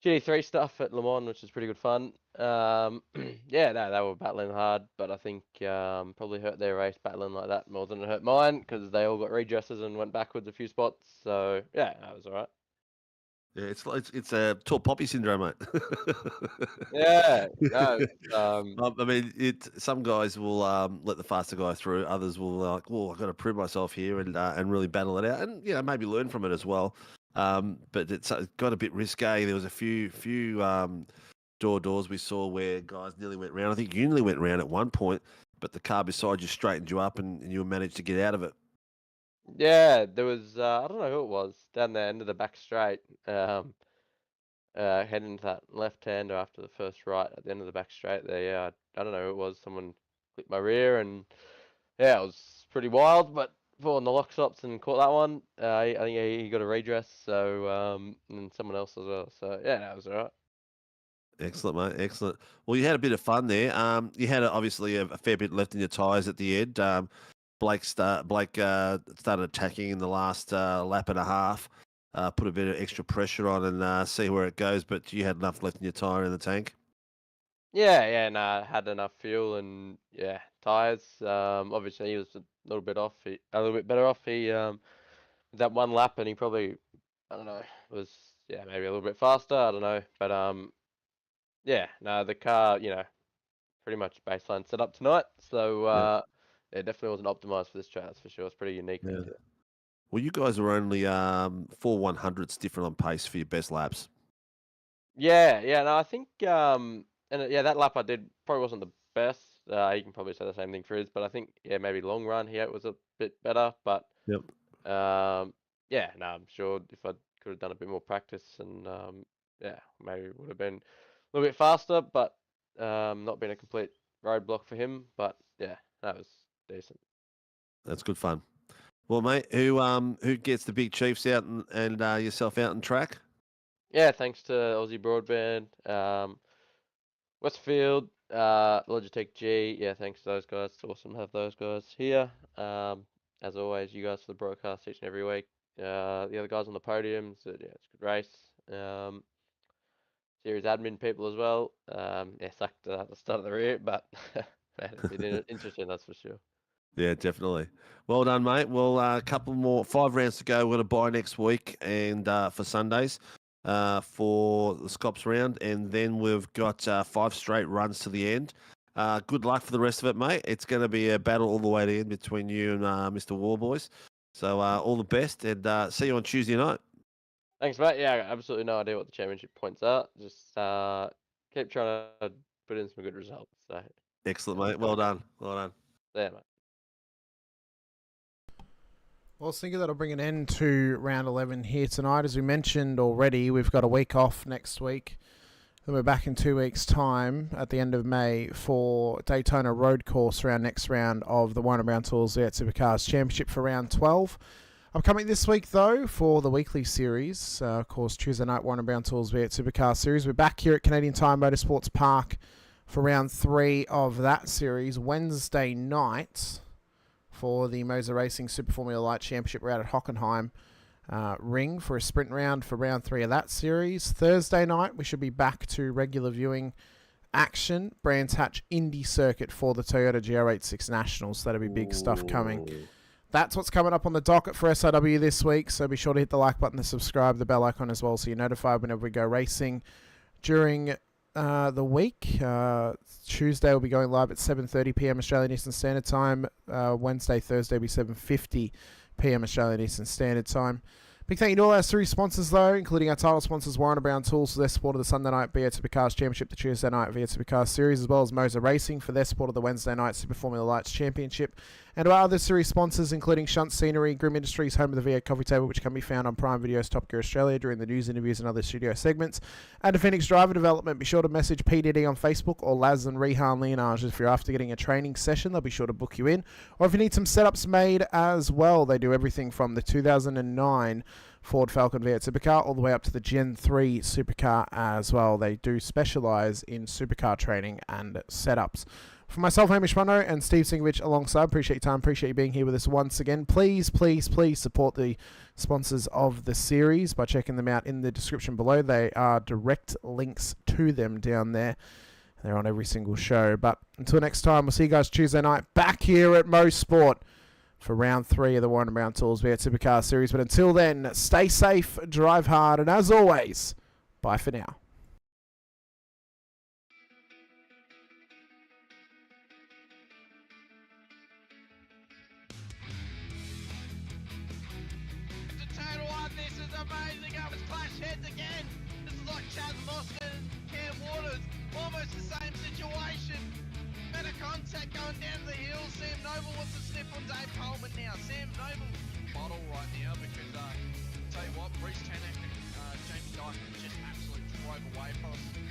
GT3 stuff at Le Mans, which is pretty good fun. Yeah, no, they were battling hard, but I think probably hurt their race battling like that more than it hurt mine, because they all got redresses and went backwards a few spots. So yeah, that was alright. Yeah, it's a tall poppy syndrome, mate. Yeah, no, I mean, some guys will let the faster guy through. Others will like, well, I've got to prove myself here and really battle it out, and maybe learn from it as well. But it's got a bit risque. There was a few doors we saw where guys nearly went round. I think you nearly went round at one point, but the car beside you straightened you up and you managed to get out of it. yeah, there was I don't know who it was down the end of the back straight, heading to that left-hander after the first right at the end of the back straight there. I don't know who it was. Someone clipped my rear, and yeah, it was pretty wild, but on the lock stops and caught that one. I think he got a redress, so and someone else as well. So yeah, that was alright. Excellent, mate. Excellent. Well, you had a bit of fun there. You had obviously a fair bit left in your tyres at the end. Blake started attacking in the last lap and a half. Put a bit of extra pressure on and see where it goes. But you had enough left in your tyre in the tank. Yeah, no, had enough fuel and yeah, tires. Obviously he was a little bit off. A little bit better off. He that one lap, and he probably, I don't know, was maybe a little bit faster. I don't know, but yeah, no, the car, pretty much baseline set up tonight. So it definitely wasn't optimized for this track. That's for sure. It's pretty unique. Yeah. Well, you guys were only 4/100ths different on pace for your best laps. Yeah, no, I think that lap I did probably wasn't the best. You can probably say the same thing for his, but I think maybe long run here was a bit better. But Yep. yeah, no, I'm sure if I could have done a bit more practice and maybe it would have been a little bit faster, but not been a complete roadblock for him. But yeah, that was decent. That's good fun. Well, mate, who gets the big Chiefs out and yourself out on track? Yeah, thanks to Aussie Broadband, Westfield, Logitech G. Yeah, thanks to those guys. It's awesome to have those guys here. As always, you guys for the broadcast each and every week. The other guys on the podiums. Yeah, it's a good race. Series admin people as well. Sucked at the start of the rear, but it's been interesting, that's for sure. Yeah, definitely. Well done, mate. Well, a couple more, 5 rounds to go. We're going to buy next week and for Sundays for the Scops round. And then we've got 5 straight runs to the end. Good luck for the rest of it, mate. It's going to be a battle all the way to the end between you and Mr. Warboys. So all the best, and see you on Tuesday night. Thanks, mate. Yeah, I got absolutely no idea what the championship points are. Just keep trying to put in some good results. So. Excellent, mate. Well done. Well done. Yeah, mate. Well, I was thinking that'll bring an end to round 11 here tonight. As we mentioned already, we've got a week off next week. Then we're back in 2 weeks' time at the end of May for Daytona Road Course next round of the Warner Brown Tools V8 Supercars Championship for round 12. Upcoming this week, though, for the weekly series, of course, Tuesday night, Warner Brown Tools V8 Supercar Series. We're back here at Canadian Tire Motorsports Park for round 3 of that series. Wednesday night for the Moser Racing Super Formula Light Championship. We're out at Hockenheim Ring for a sprint round for round 3 of that series. Thursday night, we should be back to regular viewing action. Brands Hatch Indy Circuit for the Toyota GR86 Nationals. That'll be big stuff coming. That's what's coming up on the docket for SRW this week, so be sure to hit the like button, and subscribe, the bell icon as well, so you're notified whenever we go racing during the week. Tuesday will be going live at 7:30 p.m. Australian Eastern Standard Time. Wednesday, Thursday will be 7:50 p.m. Australian Eastern Standard Time. Big thank you to all our series sponsors, though, including our title sponsors, Warner Brown Tools, for their support of the Sunday night V8 Supercars Championship, the Tuesday night V8 Supercars Series, as well as Moser Racing for their support of the Wednesday night Super Formula Lights Championship, and to our other series sponsors, including Shunt Scenery, Grim Industries, home of the V8 Coffee Table, which can be found on Prime Video's Top Gear Australia during the news, interviews and other studio segments, and to Phoenix Driver Development. Be sure to message PDD on Facebook or Laz and Rehan Leonage if you're after getting a training session. They'll be sure to book you in. Or if you need some setups made as well, they do everything from the 2009 Ford Falcon V8 Supercar all the way up to the Gen 3 Supercar as well. They do specialise in supercar training and setups. For myself, Hamish Munro, and Steve Sinkovic alongside, appreciate your time, appreciate you being here with us once again. Please, please, please support the sponsors of the series by checking them out in the description below. They are direct links to them down there. They're on every single show. But until next time, we'll see you guys Tuesday night back here at Mosport for round 3 of the Warren Brown Tools V8 Supercar Series. But until then, stay safe, drive hard, and as always, bye for now. This is amazing. I was clash heads again. This is like Chad Moscow and Cam Waters. Almost the same situation. Better contact going down the hill. Sam Noble wants to sniff on Dave Coleman now. Sam Noble bottle right now because tell you what, Reece Tanak and Jamie Dyke just absolutely drove away from us.